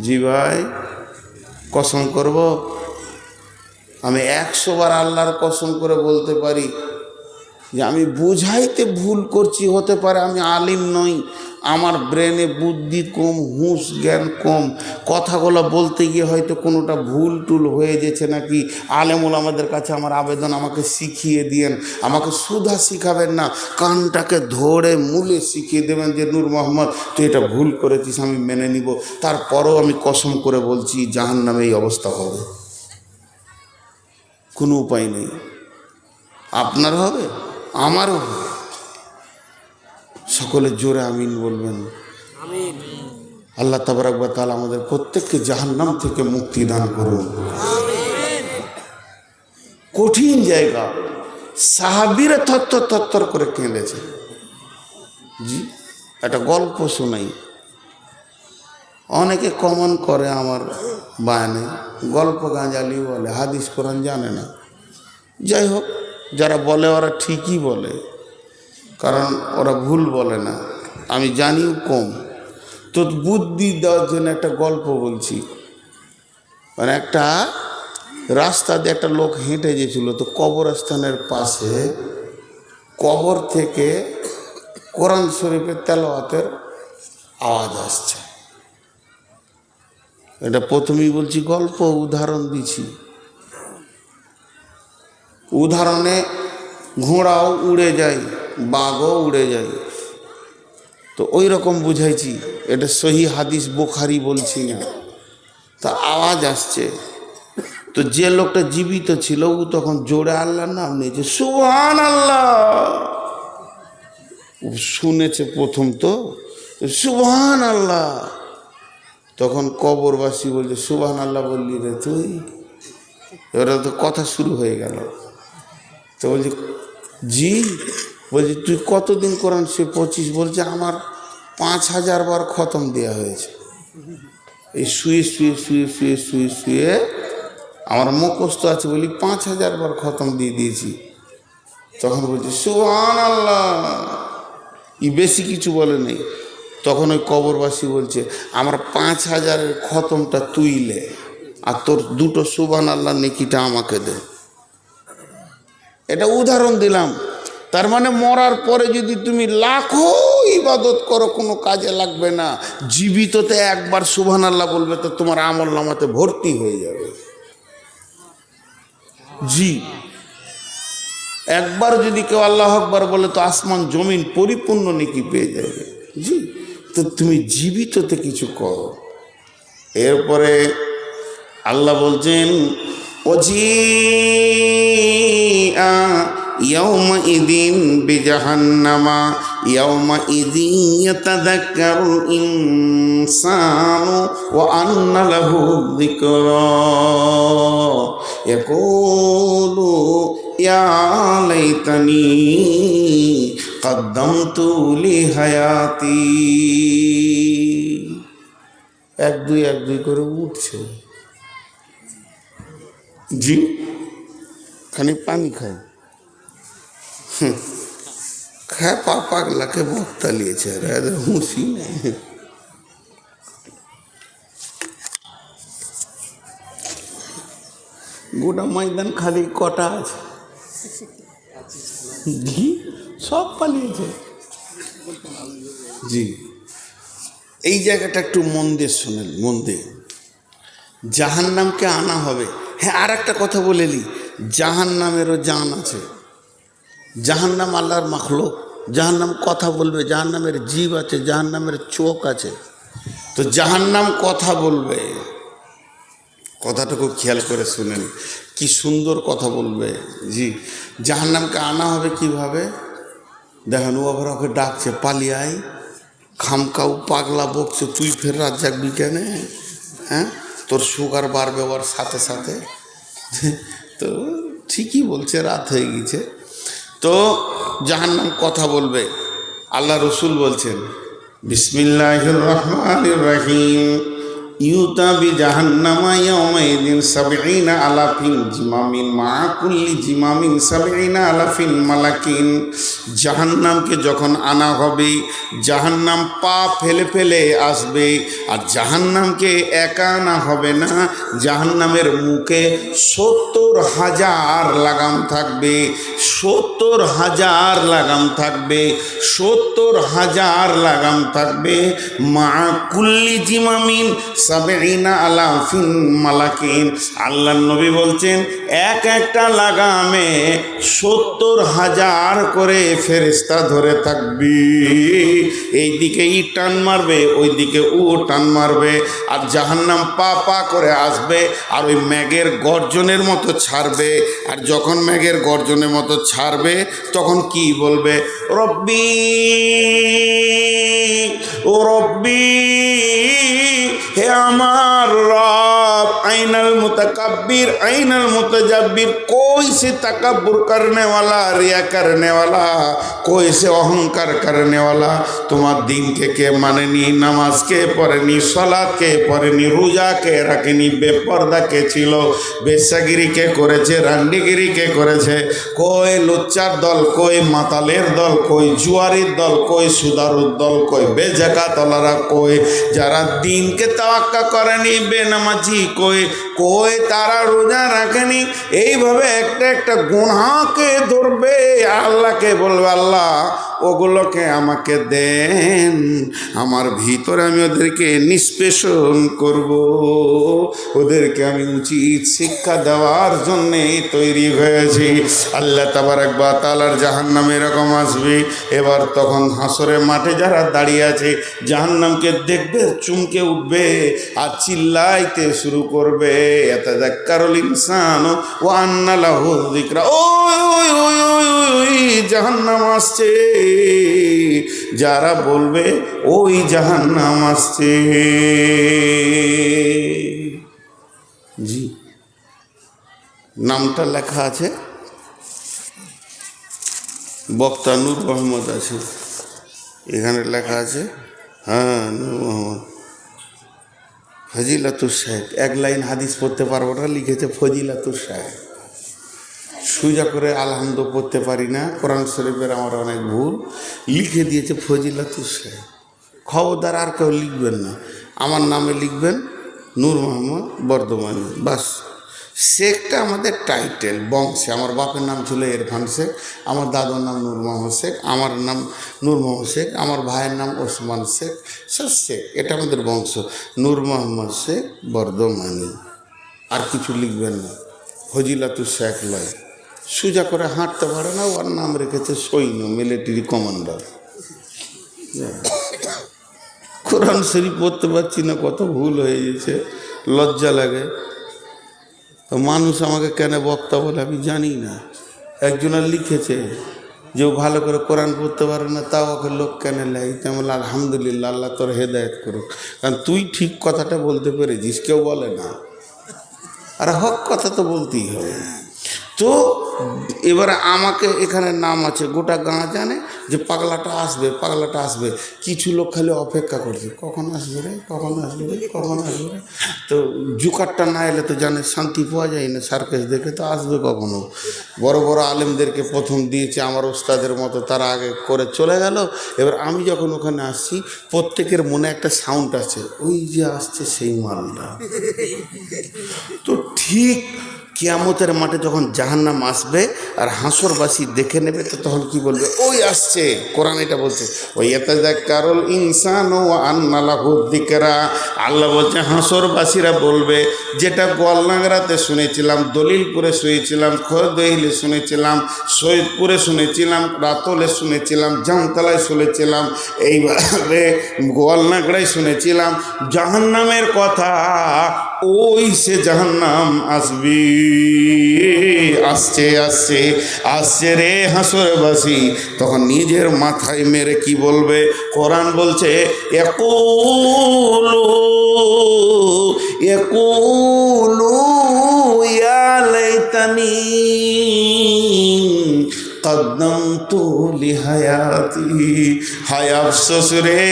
জি ভাই, কসম করব? আমি 100 বার আল্লাহর কসম করে বলতে পারি যে আমি বুঝাইতে ভুল করছি, হতে পারে আমি আলিম নই, আমার ব্রেনে বুদ্ধি কম, হুঁশ জ্ঞান কম, কথাগুলো বলতে গিয়ে হয়তো কোনোটা ভুল টুল হয়ে গেছে নাকি। আলেমুল আমাদের কাছে আমার আবেদন, আমাকে শিখিয়ে দিয়েন, আমাকে সুধা শিখাবেন না, কানটাকে ধরে মূলে শিখিয়ে দেবেন যে নূর মোহাম্মদ তুই এটা ভুল করেছিস, আমি মেনে নিব। তারপরেও আমি কসম করে বলছি জাহান্নামে এই অবস্থা হবে, কোনো উপায় নেই। আপনার হবে, আমারও হবে। সকলে জোরে আমিন বলবেন। আল্লাহ তাবারক ওয়া তাআলা আমাদের প্রত্যেককে জাহান্নাম থেকে মুক্তি দান করুন। কঠিন জায়গা, সাহাবীরা থরথর করে কেঁদেছে। জি, একটা গল্প শোনাই। অনেকে কমন করে আমার বায়ানে, গল্প গাঁজালি বলে, হাদিস কোরআন জানে না। যাই হোক, যারা বলে ওরা ঠিকই বলে, কারণ ওরা ভুল বলে না, আমি জানিও কম। তো বুদ্ধি দেওয়ার জন্য একটা গল্প বলছি। মানে একটা রাস্তা দিয়ে একটা লোক হেঁটে গেছিল, তো কবরস্থানের পাশে কবর থেকে কোরআন শরীফের তেলাওয়াতের আওয়াজ আসছে। এটা প্রথমেই বলছি গল্প, উদাহরণ দিছি। উদাহরণে ঘোড়াও উড়ে যায়, বাঘও উড়ে যায়, তো ওই রকম বুঝাইছি। এটা সহি হাদিস, বুখারী বলছি না। তা আওয়াজ আসছে, তো যে লোকটা জীবিত ছিল ও তখন জোরে আল্লাহর নাম নিয়েছে, সুবহানাল্লাহ। ও শুনেছে প্রথম, তো সুবহানাল্লাহ। তখন কবরবাসী বলছে, সুবহানাল্লাহ বললি রে তুই? এবারে তো কথা শুরু হয়ে গেল। তো বলছি জি। বলছি তুই কতদিন কোরআন সে? 25। বলছে আমার 5000 বার খতম দেওয়া হয়েছে। এই শুয়ে শুয়ে শুয়ে শুয়ে শুয়ে শুয়ে আমার মুখস্থ আছে বলি 5000 বার খতম দিয়ে দিয়েছি। তখন বলছে সুবহানাল্লাহ, ই বেশি কিছু বলে নেই। তখন ওই কবরবাসী বলছে আমার 5000-এর খতমটা তুইলে, আর তোর 2টো সুবহানাল্লাহ নেকিটা আমাকে দে। এটা উদাহরণ দিলাম। তার মানে মরার পরে যদি তুমি লাখো ইবাদত করো কোনো কাজে লাগবে না, জীবিততে একবার সুবহানাল্লাহ বলবে তো তোমার আমল নামাতে ভর্তি হয়ে যাবে। জি, একবার যদি কেউ আল্লাহ আকবার বলে তো আসমান জমিন পরিপূর্ণ নেকি পেয়ে যাবে। জি, তো তুমি জীবিততে কিছু করো। এরপরে আল্লাহ বলছেন ওজিআ ইয়াউমাইযিন বিজাহান্নামা ইয়াউমাইযিন ইয়াতাযাক্কারুল ইনসানু ওয়া আন্না লাহু যিকরা ইয়াকুলু ইয়া লাইতানি কদ্দামতু লিহায়াতি। 1-2 1-2 করে উঠছে। জি, খানি পানি খায়, খায় পাগলাকে বক্তা লিয়েছে, হুঁশি নেই। গোটা ময়দান খালি কটা আছে, জি সব পালিয়েছে। জি, এই জায়গাটা একটু মন দিয়ে শোনেন, মন দিয়ে। জাহান্নামকে আনা হবে। হ্যাঁ, আর একটা কথা বলে নি, জাহান্নামেরও জান আছে। জাহান্নাম আল্লাহর মাখলুক, জাহান্নাম কথা বলবে, জাহান্নামের জীব আছে, জাহান্নামের চোখ আছে। তো জাহান্নাম কথা বলবে, কথাটুকু খেয়াল করে শুনেন, কি সুন্দর কথা বলবে। জি, জাহান্নামকে আনা হবে কিভাবে দেখেন। ও আবার ওকে ডাকছে, পালিয়ে আয়, খামকাউ পাগলা বকছে, তুই ফের রাত জাগবি কেন? হ্যাঁ, তোর সুগার বাড়বে ওর সাথে সাথে। তো ঠিকই বলছে, রাত হয়ে গেছে। তো জাহান্নাম কথা বলবে। আল্লাহ রসুল বলছেন বিসমিল্লাহির রহমানির রহিম ইউতা বি জাহান্নামা ইয়াউমাইদিন সাবঈনা আলাফিন জিমামিন মা কুল্লি জিমামিন সাবঈনা আলাফিন মালাকিন। জাহান্নামকে যখন আনা হবে, জাহান্নাম পা ফেলে ফেলে আসবে। আর জাহান্নামকে একা আনা হবে না, জাহান্নামের মুখে 70,000 লাগাম থাকবে, 70,000 লাগাম থাকবে, 70,000 লাগাম থাকবে। মা কুল্লি জিমামিন সাবঈনা আলাফিন মালাকিন। আল্লাহ নবী বলছেন এক একটা লাগামে 70,000 করে ফেরেশতা ধরে থাকবে। এইদিকে ই টান মারবে, ওইদিকে ও টান মারবে। আর জাহান্নাম পা পা করে আসবে, আর ওই ম্যাগের গর্জনের মতো ছাড়বে। আর যখন ম্যাগের গর্জনের মতো ছাড়বে তখন কি বলবে? রব্বি ও রব্বি, হে আমার রব। আইনাল मुतकब्बिर आइनल मुतजब्बिर। कोई से तकब्बुर करने वाला, रिया करने वाला, कोई से अहंकार करने वाला। তোমার দিনকে কে মানেনি, নামাজ কে পড়েনি, সালাত কে পড়েনি, রোজা কে রাখেনি, বেপরদা কে ছিল, বেশ্যাগিরি কে করেছে, রান্ডিগিরি কে করেছে, কই লুচ্চার দল, কই মাতালের দল, কই জুয়ারির দল, কই সুদারুর দল, কই বেজাকাতলারা, কই যারা দিনকে তাওয়াক্কা করেনি, বেনামাজি কই, কই তারা রোজা রাখেনি। এইভাবে একটা একটা গুনাহকে ধরবে, আল্লাহকে বলবে আল্লাহ ওগুলোকে আমাকে দেন, আমার ভিতরে আমি ওদেরকে নিষ্পেষণ করব, ওদেরকে আমি উচিত শিক্ষা দেওয়ার জন্যে তৈরি হয়েছি। আল্লাহ তাবারক ওয়া তাআলার জাহান্নাম এরকম আসবে। এবার তখন হাসরের মাঠে যারা দাঁড়িয়ে আছে জাহান্নামকে দেখবে, চমকে উঠবে আর চিল্লাইতে শুরু করবে, ইয়াতাযাক্কারুল ইনসানু ওয়া আন্না লাহু যিকরা। ওই ওই ওই ওই ওই জাহান্নাম আসছে। যারা বলবে ওই জাহান্নাম আসছে। জি, নামটা লেখা আছে, বক্তা নূর মোহাম্মদ আছে, এখানে লেখা আছে। হ্যাঁ, নূর মোহাম্মদ ফজিলাতুর শাহেদ। এক লাইন হাদিস পড়তে পারবো না, লিখেছে ফজিলাতুর শাহেদ। সোজা করে আলহামদু পড়তে পারি না, কোরআন শরীফের আমার অনেক ভুল, লিখে দিয়েছে ফজিলাতুর শাহেদ। খবরদার আর কেউ লিখবেন না, আমার নামে লিখবেন নূর মোহাম্মদ বর্ধমানী, বাস। শেখটা আমাদের টাইটেল বংশে। আমার বাপের নাম ছিল ইরফান শেখ, আমার দাদুর নাম নূর মোহাম্মদ শেখ, আমার নাম নূর মোহাম্মদ শেখ, আমার ভাইয়ের নাম ওসমান শেখ, সব শেখ। এটা আমাদের বংশ, নূর মোহাম্মদ শেখ বর্ধমানী। আর কিছু লিখবেন না, ফজিলাতুর শেখ লয়। সোজা করে হাঁটতে পারে না, ওর নাম রেখেছে সৈন্য, মিলিটারি কমান্ডার। কোরআন শরীফ পড়তে পারছি না, কত ভুল হয়ে গেছে, লজ্জা লাগে। তো মানুষ আমাকে কেন বক্তা বলে আমি জানি না। একজনের লিখেছে যে ও ভালো করে কোরআন পড়তে পারে না, তাও ওকে লোক কেন লেয়। তেমন আলহামদুলিল্লাহ, আল্লাহ তোর হেদায়েত করুক, কারণ তুই ঠিক কথাটা বলতে পেরেছিস, কেউ বলে না। আর হক কথা তো বলতেই হবে। তো এবারে আমাকে এখানে নাম আছে, গোটা গাঁ জানে যে পাগলাটা আসবে, পাগলাটা আসবে। কিছু লোক খালি অপেক্ষা করছে, কখন আসবে রে, কখন আসবে রে, কখন আসবে রে। তো জুকারটা না এলে তো জানে শান্তি পাওয়া যায় না, সার্কাস দেখে তো আসবে কখনো। বড় বড় আলেমদেরকে প্রথম দিয়েছে আমার ওস্তাদের মতো, তারা আগে করে চলে গেল। এবার আমি যখন ওখানে আসছি, প্রত্যেকের মনে একটা সাউন্ড আছে, ওই যে আসছে সেই মালটা। তো ঠিক কিয়ামতের মাঠে যখন জাহান্নাম আসবে আর হাসরবাসী দেখে নেবে, তো তখন কি বলবে? ওই আসছে। কোরআন এটা বলছে, ওই ইয়াতাযাক্কারুল ইনসানু ওয়া আন্না লাহু যিকরা। আল্লাহ বলছে হাসরবাসীরা বলবে, যেটা গোয়ালনাগরাতে শুনেছিলাম, দলিলপুরে শুনেছিলাম, খোরদহিলে শুনেছিলাম, সৈয়দপুরে শুনেছিলাম, রাতলে শুনেছিলাম, জামতলায় শুনেছিলাম, এইভাবে গোয়ালনাগড়ায় শুনেছিলাম জাহান্নামের কথা, ওই সে জাহান্নাম আসবে। আসছে আসছে আসছে রে হাসরবাসী। তখন নিজের মাথায় মেরে কি বলবে? কোরআন বলছে ইয়াকুলু ইয়াকুলু ইয়া লাইতানি কদ্দামতু লিহায়াতি। হায় আফসোস রে,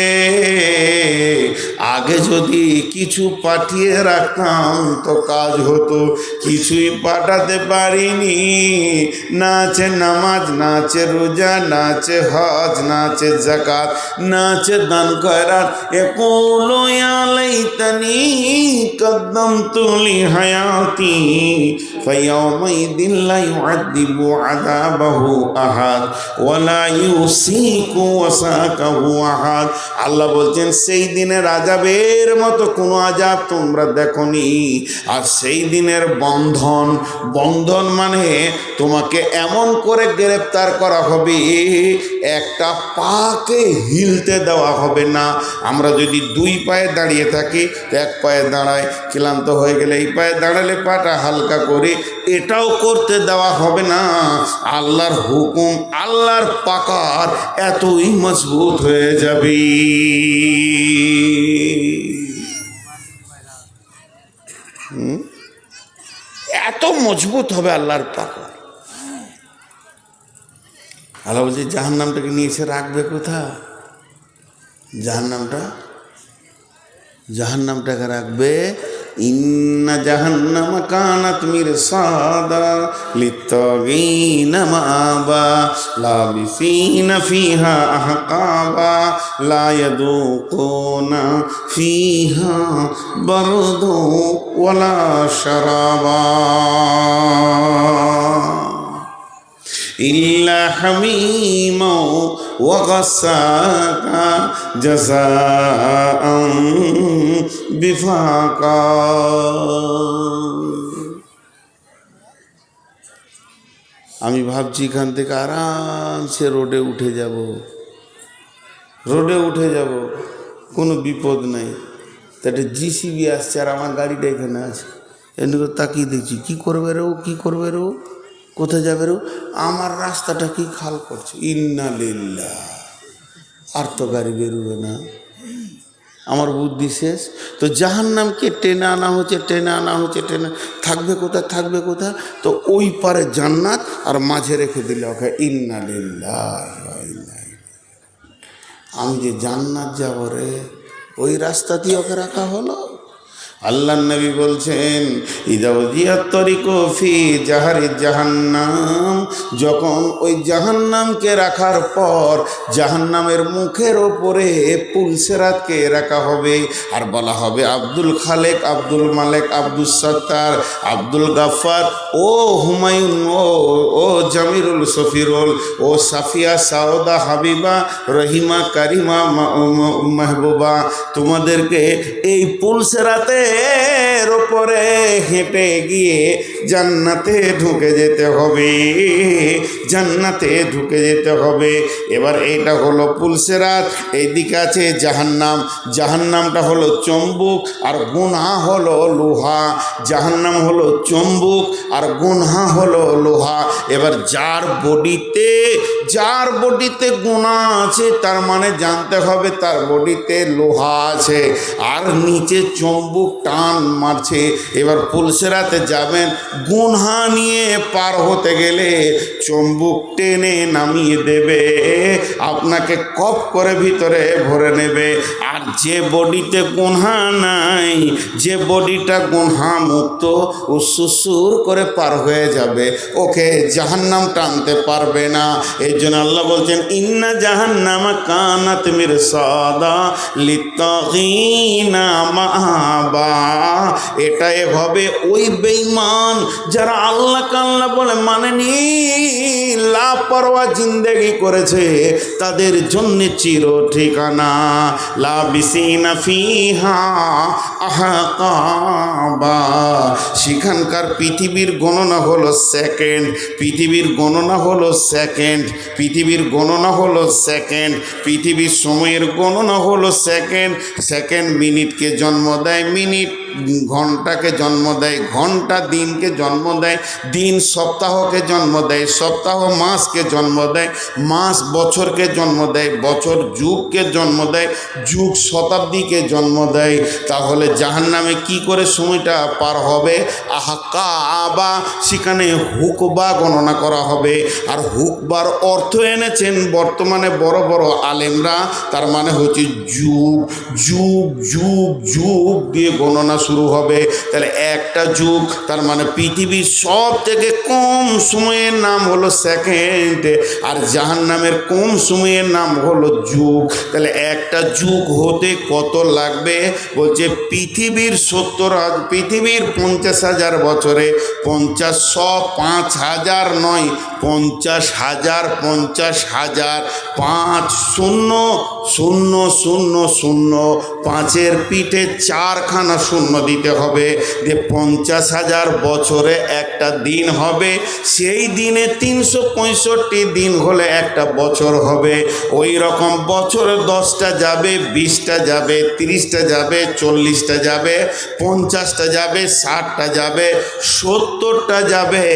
আগে যদি কিছু পাঠিয়ে রাখতাম তো কাজ হতো, কিছুই পাঠাতে পারিনি। না আছে নামাজ, না আছে রোজা, না আছে হজ, না আছে যাকাত, না আছে দান খয়রাত। ইয়াকুলু ইয়া লাইতানি কদ্দামতু লি হায়াতি ফায়াউমাইদিন লা ইউআযযিবু আযাবাহু আহাদ ওয়া লা ইউসিকু ওয়াসাকাহু আহাদ। আল্লাহ বলছেন সেই দিনের আযাবের মতো কোনো আযাব তোমরা দেখোনি। আর সেই দিনের বন্ধন, বন্ধন মানে তোমাকে এমন করে গ্রেফতার করা হবে, একটা পাকে হিলতে দেওয়া হবে না। আমরা যদি দুই পায়ে দাঁড়িয়ে থাকি, এক পায়ে দাঁড়ায়, ক্লান্ত হয়ে গেলে এই পায়ে দাঁড়ালে পাটা হালকা করে, এটাও করতে দেওয়া হবে না। আল্লাহর হুকুম, আল্লাহর পাকার এতই মজবুত হয়ে যাবে। এত মজবুত হবে আল্লাহর পাকা। আল্লাহ বলছে জাহান্নামটাকে নিয়ে এসে রাখবে কোথায়? জাহান্নামটাকে রাখবে ইন্না জাহান্নামা কানাত মিরসাদা লিত্তাগিনা মাআবা লাবিসিনা ফিহা আহকাবা লা ইয়াদুকুনা ফিহা বারদু ওয়ালা শারাবা ইল্লা হামিমা ওয়া গাসাকা জাযাআন বিফাকা। আমি ভাবছি এখান থেকে আরামসে রোডে উঠে যাব, কোনো বিপদ নাই। তা একটা জিসিবি আসছে আর আমার গাড়িটা এখানে আছে, এমনি করে তাকিয়ে দেখছি কী করবে রে, কোথায় যাবে রে? আমার রাস্তাটা কি খাল করছে। ইন্না লিল্লাহ, আর তো গাড়ি বেরোবে না, আমার বুদ্ধি শেষ। তো জাহান্নামকে টেনে আনা হচ্ছে, থাকবে কোথায়? তো ওই পারে জান্নাত আর মাঝে রেখে দিলে ওকে ইন্না লিল্লাহ। আমি যে জান্নাত যাব রে, ওই রাস্তা দিয়ে ওকে রাখা হলো। আল্লাহ নবী বলছেন ইদা উজিয়াত তরিকু ফি জাহারি জাহান্নাম, যখন ওই জাহান্নামকে রাখার পর জাহান্নামের মুখের ওপরে পুলসেরাতকে রাখা হবে আর বলা হবে আব্দুল খালেক, আব্দুল মালেক, আব্দুল সত্তার, আব্দুল গাফফার, ও হুমায়ুন, ও জামিরুল সফিরুল, ও সাফিয়া, সাউদা, হাবিবা, রহিমা, কারিমা, মাহবুবা, তোমাদেরকে এই পুলসেরাতে এর উপরে হেঁটে গিয়ে জান্নাতে ঢুকে যেতে হবে, এবার এটা হলো পুলসেরাত, এইদিকে আছে জাহান্নামটা হলো চম্বুক আর গুনহা হলো লোহা। জাহান্নাম হলো চম্বুক আর গুনহা হলো লোহা। এবার যার বডিতে গুনাহ আছে, তার মানে জানতে হবে তার বডিতে লোহা আছে, আর নিচে চম্বুক টান মারছে। এবার পুলসেরাতে যাবেন, গুনহা নিয়ে পার হতে গেলে চম্বুক টেনে নামিয়ে দেবে, আপনাকে কপ করে ভিতরে ভরে নেবে। আর যে বডিতে গুনহা নাই, যে বডিটা গুনহা মুক্ত, ও সুসুর করে পার হয়ে যাবে, ওকে জাহান্নাম টানতে পারবে না। এই জন্য আল্লাহ বলছেন ইন্না জাহান্নামা কানাত মিরসাদা লিত্তাগিনা মাআবা। এটাই হবে ওই বেঈমান যারা আল্লাহ কাল্লা বলে মানেনি, লাপরওয়া জিন্দেগি করেছে, তাদের জন্য চির ঠিকানা লাবিসিনা ফিহা আহকাবা। সেখানকার পৃথিবীর গণনা হলো সেকেন্ড, পৃথিবীর সময়ের গণনা হলো সেকেন্ড, মিনিটকে জন্ম দেয়, মিনিট মিনিট ঘন্টাকে জন্ম দেয়, ঘন্টা দিনকে জন্ম দেয়, দিন সপ্তাহকে জন্ম দেয়, সপ্তাহ মাসকে জন্ম দেয়, মাস বছরকে জন্ম দেয়, বছর যুগকে জন্ম দেয়, যুগ শতাব্দীকে জন্ম দেয়। তাহলে জাহান্নামে কি করে সময়টা পার হবে? আহকাবা, সেখানে হুকবা গণনা করা হবে। আর হুকবার অর্থ এনেছেন বর্তমানে বড় বড় আলেমরা, তার মানে হচ্ছে যুগ, যুগ যুগ যুগ দিয়ে গণনা শুরু হবে। তাহলে একটা যুগ, তার মানে পৃথিবীর সব থেকে কম সময়ের নাম হলো সেকেন্ড, আর জাহান্নামের কম সময়ের নাম হলো যুগ। তাহলে একটা যুগ হতে কত লাগবে? বলছে পৃথিবীর 50,000 বছরে 50 5,000 নয়, 50,000, 50,000, 5 0 0 0 0, 5-এর পিঠে 4খানা শূন্য দিতে হবে। যে 50,000 বছরে একটা দিন হবে, সেই দিনে 365 দিন হলে একটা বছর হবে। ওই রকম বছরে 10টা যাবে, 20টা যাবে, 30টা যাবে, 40টা যাবে, 50টা যাবে, 60টা যাবে, 70টা যাবে,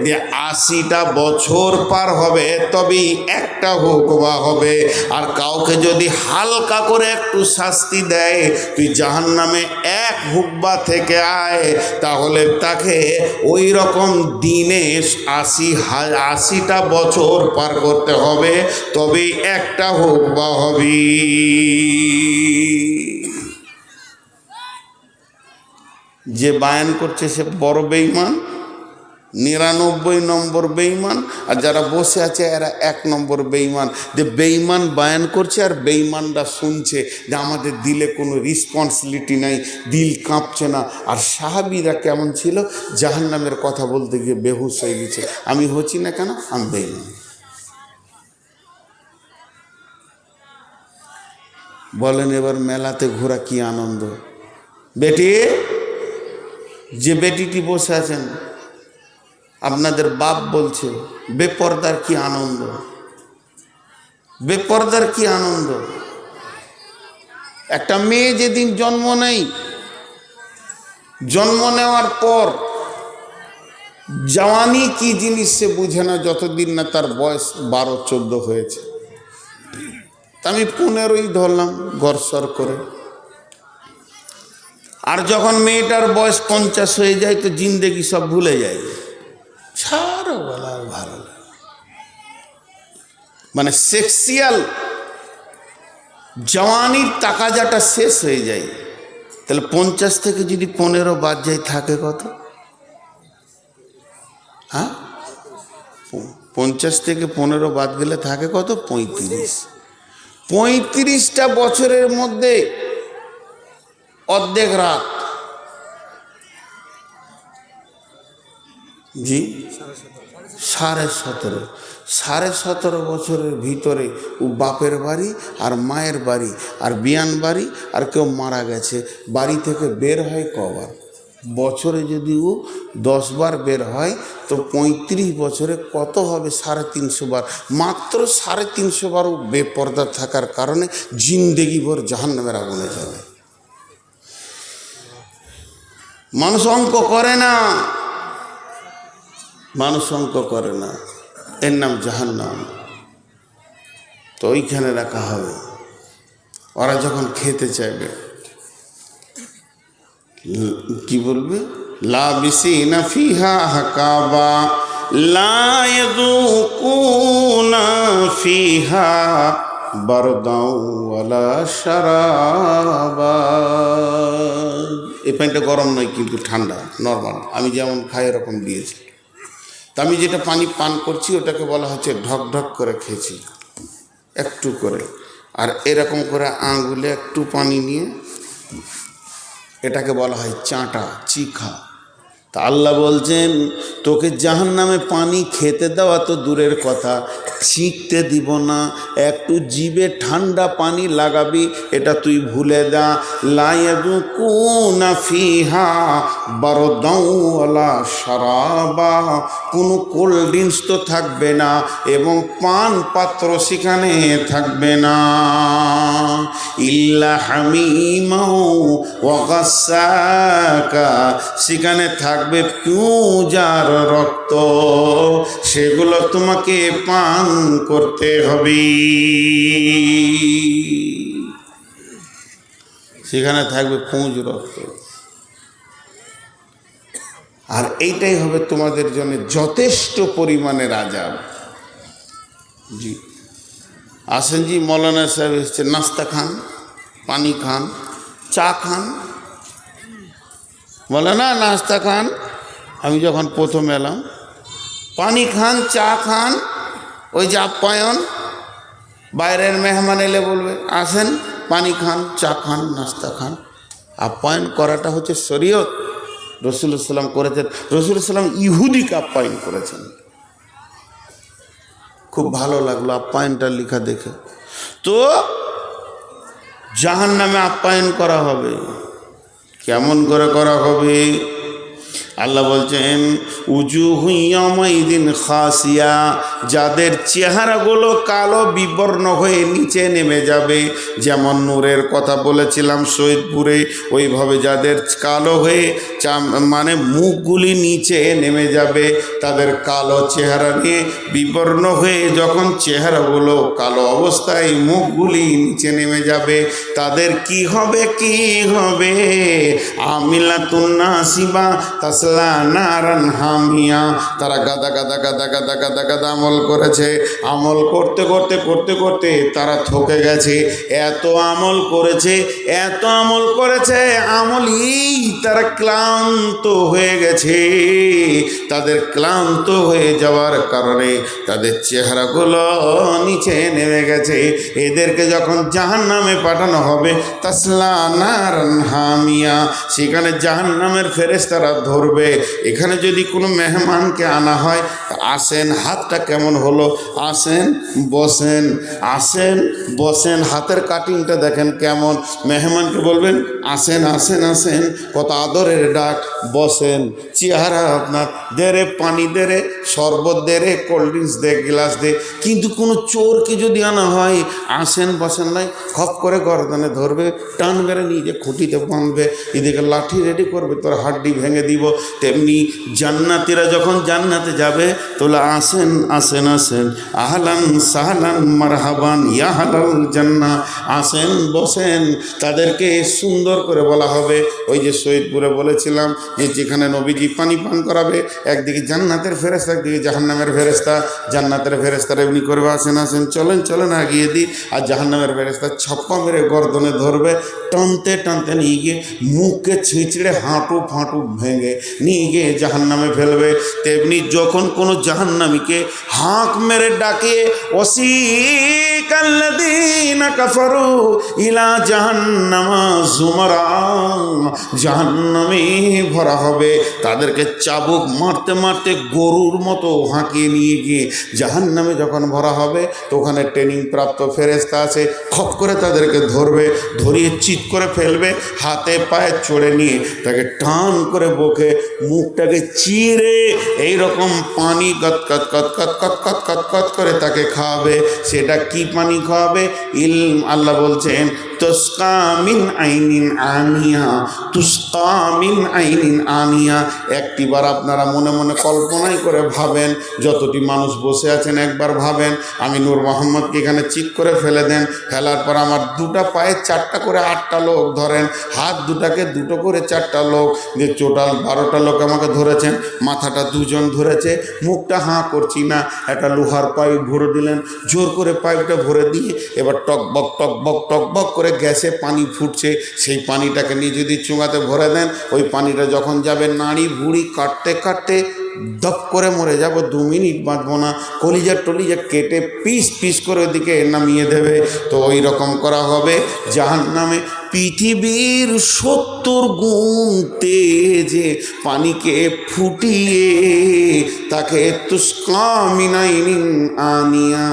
যে 80টা বছর পার হবে তবেই একটা হুকবা হবে। আর কাউকে যদি হালকা করে একটু শাস্তি দেয়, তুই জাহান্নামে এক হুকবা থেকে আয়, তাহলে তাকে ওই রকম দিনে 80টা বছর পার করতে হবে, তবেই একটা হুকবা হবে। যে বায়ান করছে সে বড় বেঈমান, 99 নম্বর বেঈমান, আর যারা বসে আছে এরা 1 নম্বর বেঈমান। যে বেঈমান বায়ান করছে আর বেঈমানরা শুনছে, যে আমাদের দিলে কোনো রেসপন্সিবিলিটি নাই, দিল কাঁপছে না। আর সাহাবীরা কেমন ছিল? জাহান্নামের কথা বলতে গিয়ে বেহুশ হয়ে গেছে। আমি হচ্ছি না কেন? আমি বেঈমান। বলেন এবার মেলাতে ঘোরা কি আনন্দ? বেটি, যে বেটিটি বসে আছেন, আপনাদের বাপ বলছে বেপরদার কি আনন্দ, বেপরদার কি আনন্দ। একটা মেয়ে যেদিন জন্ম নেয়, জন্ম নেওয়ার পর জওয়ানি কি জিনিস সে বুঝে না, যতদিন না তার বয়স 12-14 হয়েছে। আমি 15ই ধরলাম গড়সর করে। আর যখন মেয়েটার বয়স 50 হয়ে যায় তো জিন্দেগি সব ভুলে যায়, ছাড়ো বলা ভালো লাগে, মানে সেক্সুয়াল জওয়ানির তাকাজাটা শেষ হয়ে যায়। তাহলে 50 থেকে যদি 15 বাদ যায় থাকে কত? হ্যাঁ, 50 থেকে 15 বাদ গেলে থাকে কত? 35। 35টা বছরের মধ্যে অর্ধেক রাত, জি 17.5, 17.5 বছরের ভিতরে ও বাপের বাড়ি আর মায়ের বাড়ি আর বিয়ান বাড়ি, আর কেউ মারা গেছে, বাড়ি থেকে বের হয় কবার? বছরে যদি ও 10 বার বের হয় তো 35 বছরে কত হবে? 350 বার। মাত্র 350 বার ও বেপর্দা থাকার কারণে জিন্দেগি ভর জাহান্নামের আগুনে যাবে। মানুষ অঙ্ক করে না, মানুষ অঙ্ক করে না, এর নাম জাহান্নাম। তো ওইখানে রাখা হবে। ওরা যখন খেতে চাইবে কি বলবে? লাবিসিনা ফিহা হাকাবা লা ইয়াযুকুনা ফিহা বারদাও ওয়ালা শারাবা। এই পানিটা গরম নয় কিন্তু ঠান্ডা, নর্মাল, আমি যেমন খাই এরকম দিয়েছি। তা আমি যেটা পানি পান করছি ওটাকে বলা হচ্ছে ঢক ঢক করে খেয়েছি, একটু করে। আর এরকম করে আঙুলে একটু পানি নিয়ে এটাকে বলা হয় চাঁটা, চিখা। তা আল্লাহ বলছেন তোকে জাহান্নামে পানি খেতে দেওয়া তো দূরের কথা, ছিঁকতে দিব না, একটু জিভে ঠান্ডা পানি লাগাবি এটা তুই ভুলে যা। লা ইয়াযুকুনা ফিহা বারদাও ওয়ালা শারাবা, কোনো কোল্ড ড্রিঙ্কস তো থাকবে না এবং পান পাত্র সেখানে থাকবে না। ইল্লা হামিমাও ওয়া গাসসাকা, সেখানে থাকবে পিঁউজার রক্ত, সেগুলো তোমাকে পান করতে হবে। সেখানে থাকবে পুঁজ রক্ত। আর এইটাই হবে তোমাদের জন্য যথেষ্ট পরিমাণের আযাব। জি আসেন জি, মৌলানা সাহেব এসছে, নাস্তা খান, পানি খান, চা খান। বলে না নাস্তা খান, আমি যখন প্রথম এলাম, পানি খান, চা খান, ওই যে আপ্যায়ন, বাইরের মেহমান এলে বলবে আসেন পানি খান, চা খান, নাস্তা খান। আপ্যায়ন করাটা হচ্ছে শরীয়ত, রাসূলুল্লাহ সাল্লাম করেছেন। রাসূলুল্লাহ সাল্লাম ইহুদিকে আপ্যায়ন করেছেন, খুব ভালো লাগলো আপ্যায়নটা লেখা দেখে। তো জাহান্নামে আপ্যায়ন করা হবে, কেমন করে করা হবে? আল্লাহ বলছেন উজুহু ইয়াওমাইদিন খাসিয়া, যাদের চেহারাগুলো কালো বিবর্ণ হয়ে নিচে নেমে যাবে, যেমন নূরের কথা বলেছিলাম শহীদপুরে, ওইভাবে যাদের কালো হয়ে মানে মুখগুলি নিচে নেমে যাবে, তাদের কালো চেহারা নিয়ে বিবর্ণ হয়ে যখন চেহারাগুলো কালো অবস্থায় মুখগুলি নিচে নেমে যাবে, তাদের কি হবে? কি হবে? আমিলাতুন নাসিবা তাসলা নারান হামিয়া, তারা গাদা গাদা গাদা গাদা গাদা গাদা আমল করেছে, আমল করতে করতে করতে করতে তারা থকে গেছে। এত আমল করেছে, এত আমল করেছে, আমলই তারা ক্লান্ত হয়ে গেছে। তাদের ক্লান্ত হয়ে যাওয়ার কারণে তাদের চেহারাগুলো নিচে নেমে গেছে। এদেরকে যখন জাহান্নামে পাঠানো হবে, তাসলা নারান হামিয়া, সেখানে জাহান্নামের ফেরেশতারা ধরবে। এখানে যদি কোনো মেহমানকে আনা হয়, আসেন, হাতটা কেমন হলো, আসেন বসেন, আসেন বসেন, হাতের কাটিংটা দেখেন কেমন। মেহমানকে বলবেন আসেন আসেন আসেন, কত আদরের ডাক, বসেন, চেহারা আপনার দেরে, পানি দেরে, শরবত দেরে, কোল্ড ড্রিঙ্কস দে, গ্লাস দে। কিন্তু কোনো চোরকে যদি আনা হয়, আসেন বসেন নাই, খপ করে গর্দনে ধরবে, টান মেরে নিজে খুঁটিতে বাঁধবে, এদিকে লাঠি রেডি করবে, তোর হাড্ডি ভেঙে দিব। তেমনি জান্নাতীরা যখন জান্নাতে যাবে, তোলা আসেন আসেন আসেন, আহলান সাহলান মারহাবান ইয়া হালাল জান্নাহ, আসেন বসেন, তাদেরকে সুন্দর করে বলা হবে। ওই যে শহীদপুরে বলেছিলাম যে যেখানে নবীজি পানি পান করাবে, একদিকে জান্নাতের ফেরেশতা, একদিকে জাহান্নামের ফেরেশতা। জান্নাতের ফেরেশতারা এমনি করবে আসেন আসেন, চলেন চলেন আগিয়ে দিই, আর জাহান্নামের ফেরেশতা ছপ্পা মেরে গর্দনে ধরবে, টানতে টানতে নিয়ে গিয়ে মুখকে ছিঁচড়ে হাঁটু ফাঁটু ভেঙে নিয়ে গিয়ে জাহান্নামে ফেলবে। তেমনি যখন কোনো জাহান্নামীকে হাঁক মেরে ডাকে, ওয়াসিকাল্লাযীনা কাফারু ইলা জাহান্নামা যুমারা, জাহান্নামে ভরা হবে, তাদেরকে চাবুক মারতে মারতে গরুর মতো হাঁকিয়ে নিয়ে গিয়ে জাহান্নামে যখন ভরা হবে, তো ওখানে ট্রেনিং প্রাপ্ত ফেরেশতা আছে, খপ করে তাদেরকে ধরবে, ধরিয়ে চিৎ করে ফেলবে, হাতে পায়ে চড়ে নিয়ে তাকে টান করে বকে মুখটাকে চিরে এইরকম পানি কত কত কত কত কত কত কত কত করে তাকে খাওয়াবে। সেটা কি পানি খাওয়াবে? আল্লাহ বলছেন তুসকা মিন আইনিন আনিয়া, তুসকা মিন আইনিন আনিয়া। একটিবার আপনারা মনে মনে কল্পনাই করে ভাবেন, যতটি মানুষ বসে আছেন একবার ভাবেন, আমি নূর মোহাম্মদকে এখানে চিৎ করে ফেলে দেন, ফেলার পর আমার দুটা পায়ে চারটা করে 8টা লোক ধরেন, হাত দুটাকে দুটো করে 4টা লোক দিয়ে টোটাল 12টা লোক আমাকে ধরেছেন, মাথাটা 2 জন ধরেছে, মুখটা হাঁ করছি না, একটা লোহার পাইপ ভরে দিলেন, জোর করে পাইপটা ভরে দিয়ে এবার টকবক টকবক টকবক করে গ্যাসে পানি ফুটছে, সেই পানিটাকে নিয়ে যদি চুঙাতে ভরে দেন, ওই পানিটা যখন যাবে নাড়ি ভুড়ি কাটতে কাটতে দপ করে মরে যাব, 2 মিনিট বাঁচবো না, কলিজা টলিজা কেটে পিস পিস করে ওইদিকে নামিয়ে দেবে। তো ওই রকম করা হবে জাহান্নামে। পৃথিবীর 70 গুণ তেজে পানিকে ফুটিয়ে তাকে তুস্কা মিনাইনিন আনিয়া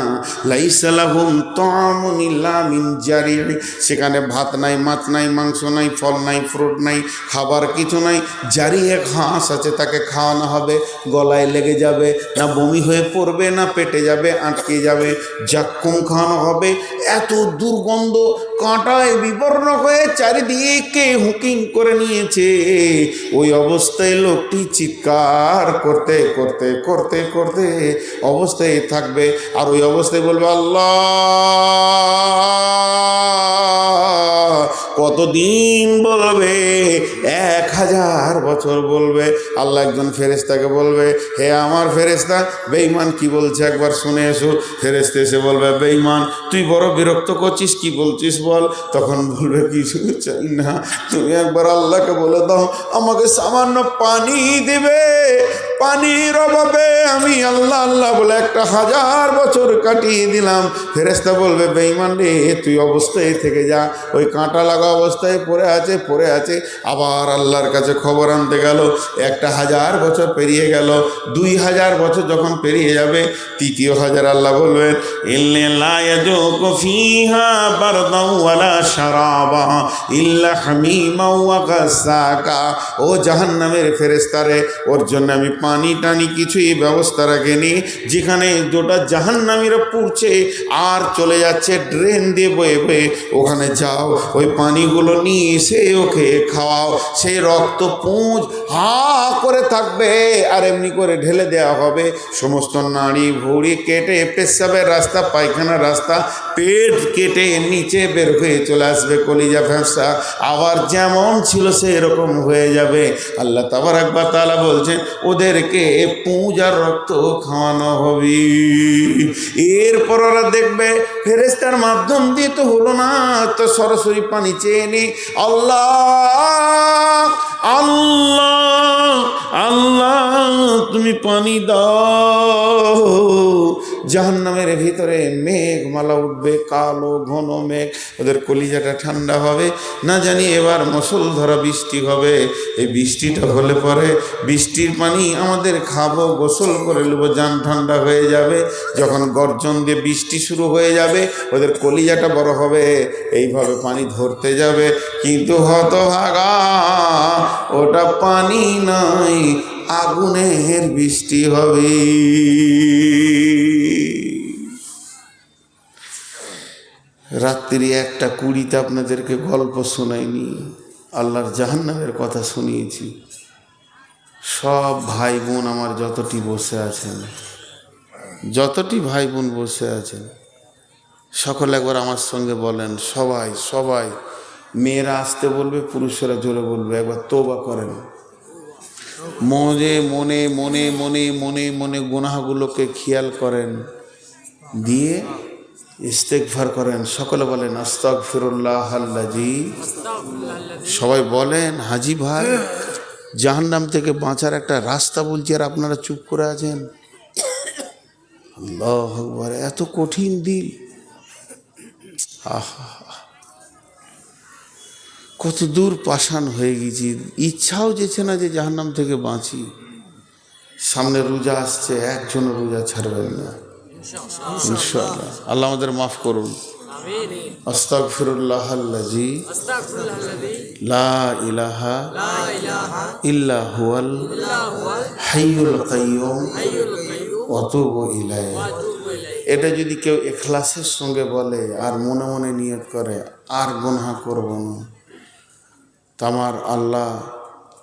লাইসা লাহুম তা'মুন ইল্লা মিন জারি', সেখানে ভাত নাই, মাছ নাই, মাংস নাই, ফল নাই, ফ্রুট নাই, খাবার কিছু নাই, জারিয়ে ঘাস আছে, তাকে খাওয়ানো হবে। গলায় লেগে যাবে না, বমি হয়ে পড়বে না, পেটে যাবে, আটকে যাবে, জাক্কুম খাওয়ানো হবে। এত দুর্গন্ধ, কাঁটায় বিবর্ণ হয়ে চারিদিকে হুকিং করে নিয়েছে। ওই অবস্থায় লোকটি চিৎকার করতে করতে করতে করতে অবস্থায় থাকবে, আর ওই অবস্থায় বলবে আল্লাহ, কতদিন বলবে? 1000 বছর বলবে। আল্লাহ একজন ফেরেশতাকে বলবে, হে আমার ফেরেশতা, বেঈমান কি বলছে একবার শুনে এসো। ফেরেশতা এসে বলবে, বেঈমান তুই বড় বিরক্ত করছিস, কি বলছিস বল। তখন বলবে, কিছু চাই না, তুমি একবার আল্লাহকে বলে দাও আমাকে সামান্য পানি দেবে। পানির অভাবে আমি আল্লাহ আল্লাহ বলে 1000 বছর কাটিয়ে দিলাম। ফেরেশতা বলবে, বেঈমান রে, তুই অবস্থায় থেকে যা। ওই কাঁটা লাগা অবস্থায় পড়ে আছে। আবার আল্লাহর কাছে খবর আনতে গেল। 1000 বছর পেরিয়ে গেল, 2000 বছর যখন পেরিয়ে যাবে, 3য় হাজার আল্লাহ বলবেন, ইল্লা লা ইয়াজুকু ফিহা বারদাও ওয়ালা শারাবা ইল্লা হামিমা ওয়া গাসাকা। ও জাহান্নামের ফেরেশতারে, ওর জন্য আমি পানি টানি কিছুই ব্যবস্থা রাখিনি। যেখানে দুটা জাহান্নামীরা পুড়ছে আর চলে যাচ্ছে ড্রেন দিয়ে বয়ে বয়ে, ওখানে যাও, ওই পানিগুলো নিয়ে এসে ওকে খাওয়াও। সেই রক্ত পুঁজ হা করে থাকবে, আর এমনি করে ঢেলে দেওয়া হবে। সমস্ত নাড়ি ভুঁড়ি কেটে পেশাবের রাস্তা, পায়খানার রাস্তা, পেট কেটে নিচে বের হয়ে চলে আসবে কলিজা ফ্যাঁসা, আবার যেমন ছিল সেরকম হয়ে যাবে। আল্লাহ তাবারক ওয়া তাআলা বলছেন, ওদেরকে পুঁজ আর রক্ত খাওয়ানো হবে। এরপর ওরা দেখবে ফেরেশতার মাধ্যম দিয়ে তো হলো না, তো সরাসরি পানি চেয়ে নে। আল্লাহ আল্লাহ আল্লাহ, তুমি পানি দাও। জাহান্নামের ভিতরে মেঘমালা উঠবে, কালো ঘন মেঘ, ওদের কলিজাটা ঠান্ডা হবে। না জানি এবার মুষলধারা বৃষ্টি হবে। এই বৃষ্টিটা হলে পরে বৃষ্টির পানি আমাদের খাবো, গোসল করে নেব, জান ঠান্ডা হয়ে যাবে। যখন গর্জন দিয়ে বৃষ্টি শুরু হয়ে যাবে, ওদের কলিজাটা বড় হবে, এইভাবে পানি ধরতে যাবে। কিন্তু হতভাগা, ওটা পানি নয়, আগুনের বৃষ্টি হবে। রাত্রি 1:20 আপনাদেরকে গল্প শোনাইনি, আল্লাহর জাহান্নামের কথা শুনিয়েছি। সব ভাই বোন আমার যতটি বসে আছেন, যতটি ভাই বোন বসে আছেন, সকলে একবার আমার সঙ্গে বলেন, সবাই সবাই, মেয়েরা আসতে বলবে, পুরুষেরা জোরে বলবে, একবার তওবা করেন। মনে মনে মনে মনে মনে মনে গুনাহগুলোকে খেয়াল করেন, দিয়ে ইস্তেগফার করেন। সকলে বলেন আস্তাগফিরুল্লাহাল্লাযী। সবাই বলেন, হাজি ভাই জাহান্নাম থেকে বাঁচার একটা রাস্তা বলছি, আর আপনারা চুপ করে আছেন। আল্লাহু আকবার, এত কঠিন দিল। আহা, কত দূর পাষাণ হয়ে গেছি, ইচ্ছাও যেছে না যে জাহান্নাম থেকে বাঁচি। সামনে রোজা আসছে, একজনও রোজা ছাড়বেন না ইনশাআল্লাহ। আল্লাহ আমাদের মাফ করুন। আস্তাগফিরুল্লাহাল্লাযী লা ইলাহা ইল্লা হুয়াল হাইয়ুল কাইয়্যুম ওয়া আতুবু ইলাইহি। এটা যদি কেউ ইখলাসের সঙ্গে বলে আর মনে মনে নিয়ত করে, আর গুনাহ করব না, তো আমার আল্লাহ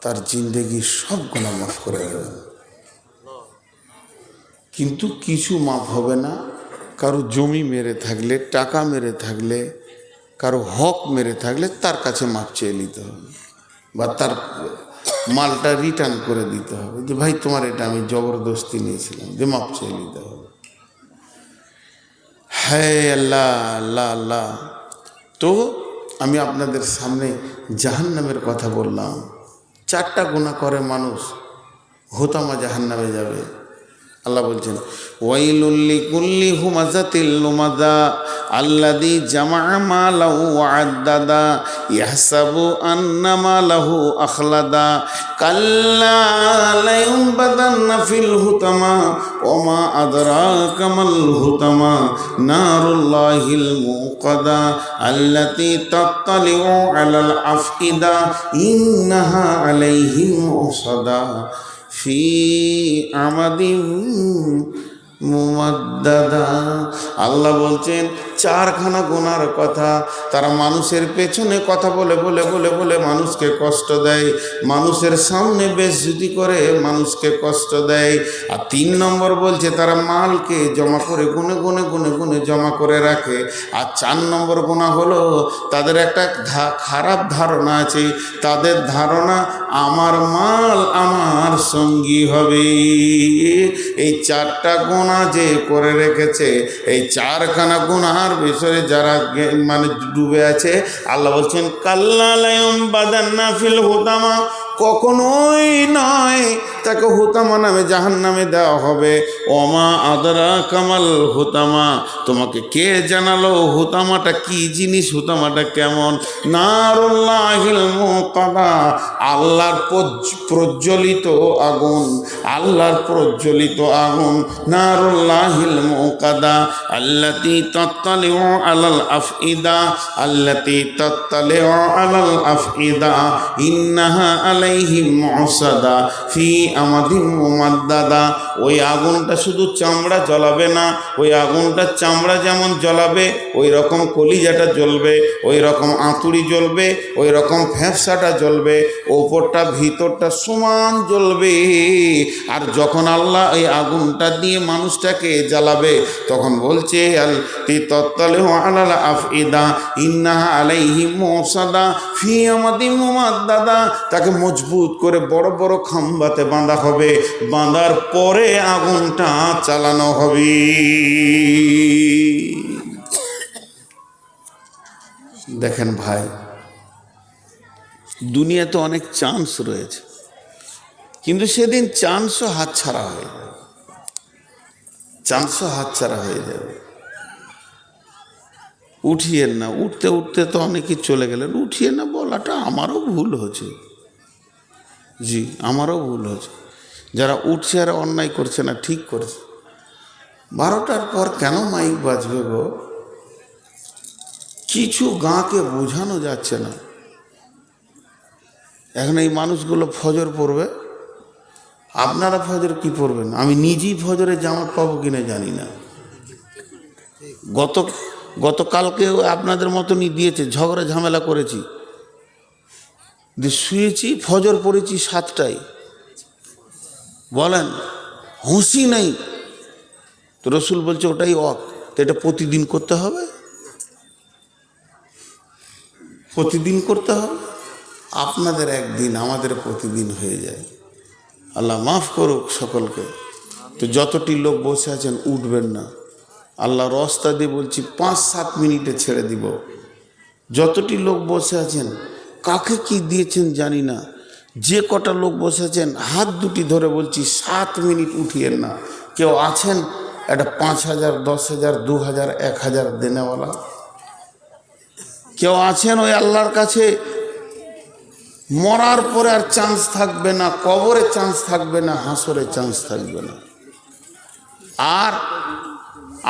তার জিন্দেগির সব গুনাহ মাফ করে দেবেন। কিন্তু কিছু মাফ হবে না। কারো জমি মেরে থাকলে, টাকা মেরে থাকলে, কারো হক মেরে থাকলে তার কাছে মাপ চেয়ে নিতে হবে, বা তার মালটা রিটার্ন করে দিতে হবে, যে ভাই তোমার এটা আমি জবরদস্তি নিয়েছিলাম, যে মাপ চেয়ে নিতে হবে। হ্যাঁ আল্লাহ আল্লাহ আল্লাহ। তো আমি আপনাদের সামনে জাহান্নামের কথা বললাম। 4টা গুনাহ করে মানুষ হোতামা জাহান্নামে যাবে। আল্লাহ বলছেন ওয়াইলুল লিকুল্লি হুমাযাতিল লুমাযা আল্লাযী জামা'a মালাহু ওয়া আদ্দাদা ইয়াহসাবু আন্না মালাহু আখলাদা কাল্লা লা ইউনবাযান্না ফিল হুতামা ওয়া মা আদরাকা মাল হুতামা নারুল্লাহিল মুকাদা আল্লাতী তাত্তালিউ আলাল আফইদা ইন্নাহা আলাইহিম মুসাদা ফি আমাদিন মুমাদ্দাদা। আল্লাহ বলছেন চারখানা গুনার কথা, তারা মানুষের পেছনে কথা বলে বলে বলে বলে মানুষকে কষ্ট দেয়, মানুষের সামনে বেইজ্জতি করে মানুষকে কষ্ট দেয়। আর 3 নম্বর বলছে তারা মালকে জমা করে গুনে গুনে গুনে গুনে জমা করে রাখে। আর 4 নম্বর গুনাহ হলো তাদের একটা খারাপ ধারণা আছে, তাদের ধারণা আমার মাল আমার সঙ্গী হবে। এই 4টা গুনাহ যে করে রেখেছে, এই 4খানা গুনার বিষয়ে যারা মানে ডুবে আছে, আল্লাহ বলছেন কাল্লা লা ইউনবাযান্না ফিল হুতামা, কখনোই নয় তাকে হুতামা নামে জাহান্নামে দেওয়া হবে। ওমা আদরাকা মাল হুতামা, তোমাকে কে জানালো হুতামাটা কি জিনিস, হুতামাটা কেমন? নারুল্লাহিল মুকাদা, আল্লাহর প্রজ্বলিত আগুন, আল্লাহর প্রজ্বলিত আগুন। নারুল্লাহিল মুকাদা আল্লাতী তাত্তালিউ আলাল আফইদা, আল্লাতী তাত্তালিউ আলাল আফইদা ইন্নাহা আলাইহিম মুসাদা ফি আমাদিন মুমাদ্দাদা। ওই আগুনটা শুধু চামড়া জ্বলাবে না, ওই আগুনটা চামড়া যেমন জ্বলাবে ওই রকম কলিজাটা জ্বলবে, ওই রকম আঁতুড়ি জ্বলবে, ওই রকম ফ্যাঁপসাটা জ্বলবে, ওপরটা ভিতরটা সমান জ্বলবে। আর যখন আল্লাহ এই আগুনটা দিয়ে মানুষটাকে জ্বালাবে তখন বলছে আল্লাতী তাত্তালিউ আলাল আফইদা ইন্নাহা আলাইহিম মুসাদা ফি আমাদিন মুমাদ্দাদা। তাকে মজবুত করে বড় বড় খাম্বাতে বাঁধা হবে, বাঁধার পরে আগুনটা চালানো হবে। দেখেন ভাই, দুনিয়াতে অনেক চান্স রয়েছে, কিন্তু সেদিন চান্সও হাতছাড়া হয়ে যাবে, চান্সও হাতছাড়া হয়ে যাবে। উঠিয়েন না, উঠতে উঠতে তো অনেকে চলে গেলেন, উঠিয়ে না বলাটা আমারও ভুল হয়েছে, জি আমারও ভুল হয়েছে। যারা উঠছে আর অন্যায় করছে না, ঠিক করেছে। 12টার পর কেন মাইক বাজবে গো? কিছু গাঁকে বোঝানো যাচ্ছে না। এখন এই মানুষগুলো ফজর পড়বে, আপনারা ফজর কি পড়বেন? আমি নিজেই ফজরে জামাত পাবো কিনা জানি না। গতকালকে আপনাদের মতনই দিয়েছে, ঝগড়া ঝামেলা করেছি, শুয়েছি, ফজর পড়েছি 7টায়। বলেন হুঁশি নেই তো? রসুল বলছে ওটাই ওয়াক্ত, তো এটা প্রতিদিন করতে হবে, প্রতিদিন করতে হবে। আপনাদের একদিন, আমাদের প্রতিদিন হয়ে যায়। আল্লাহ মাফ করুক সকলকে। তো যতটি লোক বসে আছেন উঠবেন না, আল্লাহ রাস্তা দিয়ে বলছি 5-7 মিনিটে ছেড়ে দিব। যতটি লোক বসে আছেন, কাকে কি দিয়েছেন জানি না, যে কটা লোক বসে আছেন হাত দুটি ধরে বলছি 7 মিনিট উঠিয়েন না। কেউ আছেন একটা 5,000, 10,000, 2,000, 1,000 দেনেওয়ালা? কেউ আছেন ওই আল্লাহর কাছে মরার পরে আর চান্স থাকবে না, কবরে চান্স থাকবে না, হাসরে চান্স থাকবে না? আর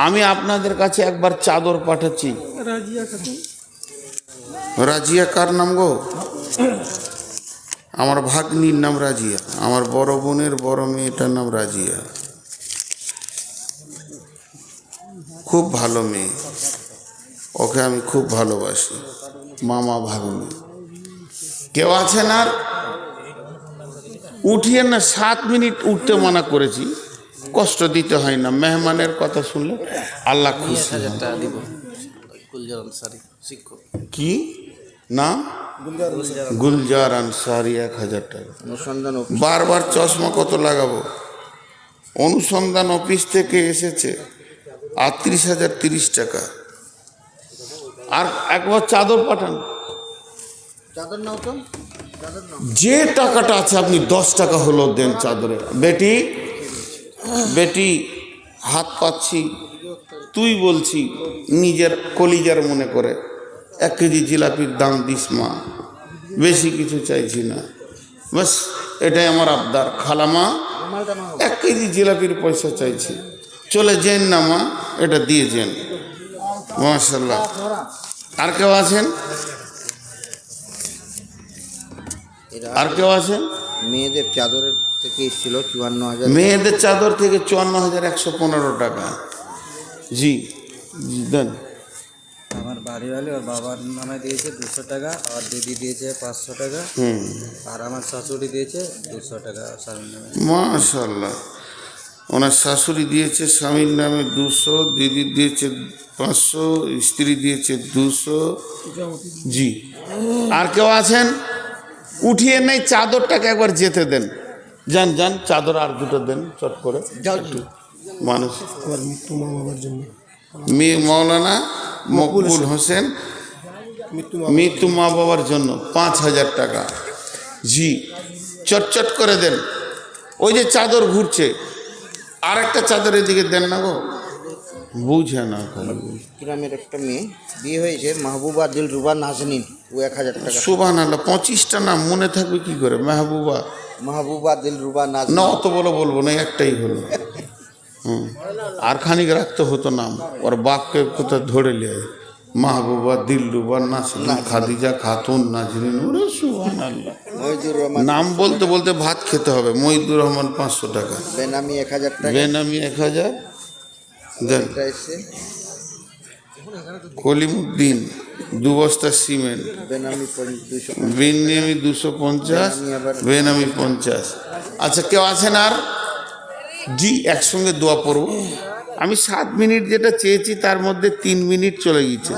আমি আপনাদের কাছে একবার চাদর পাঠাচ্ছি। রাজিয়া কার নাম গো? আমার ভাগ্নির নাম রাজিয়া, আমার বড় বোনের বড় মেয়েটার নাম রাজিয়া। খুব ভালো মেয়ে, ওকে আমি খুব ভালোবাসি, মামা ভাগ্নি। কেউ আছেন আর উঠিয়ে না? 7 মিনিট উঠতে মানা করেছি, কষ্ট দিতে হয় না। মেহমানের কথা শুনলে আল্লাহ খুশি। কি নাম? গুলজার আনসারি, 1000 টাকা। বারবার চশমা কত লাগাবো? অনুসন্ধান অফিস থেকে এসেছে 38,030 টাকা। আর একবার চাদর পাঠান। যে টাকাটা আছে আপনি 10 টাকা হলো দেন চাদরে। বেটি বেটি হাত পাচ্ছি তুই বলছি নিজের কলিজার মনে করে 1 কেজি জিলাপির দাম দিস মা, বেশি কিছু চাইছি না, বাস এটাই আমার আবদার। খালামা 1 কেজি জিলাপির পয়সা চাইছি, চলে যেন না মা, এটা দিয়ে যেন। মাশাল্লাহ। আর কেউ আছেন? আর কেউ আছেন? মেয়েদের চাদরের থেকে এসেছিল 54,000। মেয়েদের চাদর থেকে 54,115 টাকা। জি জি দেন। আমার বাড়িওয়ালি ওর বাবার নামে দিয়েছে 200 টাকা, আর দিদি দিয়েছে 500 টাকা, আর আমার শাশুড়ি দিয়েছে 200 টাকা স্বামীর নামে। মাশাল্লাহ। ওনার শাশুড়ি দিয়েছে স্বামীর নামে 200, দিদি দিয়েছে 500, স্ত্রী দিয়েছে 200। জি। আর কেউ আছেন? উঠিয়ে নেই, চাদরটাকে একবার যেতে দেন। যান যান, চাদর আর দুটো দেন চট করে একটু। মানুষ মেয়ে মৌলানা মকবুল হোসেন মৃত্যু মা বাবার জন্য 5,000 টাকা। জি, চটচট করে দেন। ওই যে চাদর ঘুরছে, আর একটা চাদর এদিকে দেন না গো, বুঝে না। গ্রামের একটা মেয়ে বিয়ে হয়েছে, মাহবুবা দিলরুবা নাজনীন, ও 1000 টাকা। সুবহানাল্লাহ, 25টা নাম মনে থাকবে কি করে? মাহবুবা মাহবুবা দিলরুবা না, নাজনীন। অত বলবো না, একটাই হলো। আর খানিক রাখতে হতো নাম, ওর বাপকে কোথাও ধরে লিয়ে মাহবুবা দিলরুবা নাসরিন খাদিজা খাতুন নাজরিন। ওরে সুবহানাল্লাহ, মহিদুর রহমান নাম বলতে বলতে ভাত খেতে হবে। মহিদুর রহমান 500 টাকা। বেনামি 1000 টাকা। বেনামি 1000 দেন। এটা এসছে কলিমুদ্দিন 2 বস্তা সিমেন্ট। বেনামি 200। বেনামি 250, বেনামি 50। আচ্ছা, কেউ আছেন আর? জি, একসঙ্গে দোয়া পড়ব। আমি 7 মিনিট যেটা চেয়েছি তার মধ্যে 3 মিনিট চলে গেছে।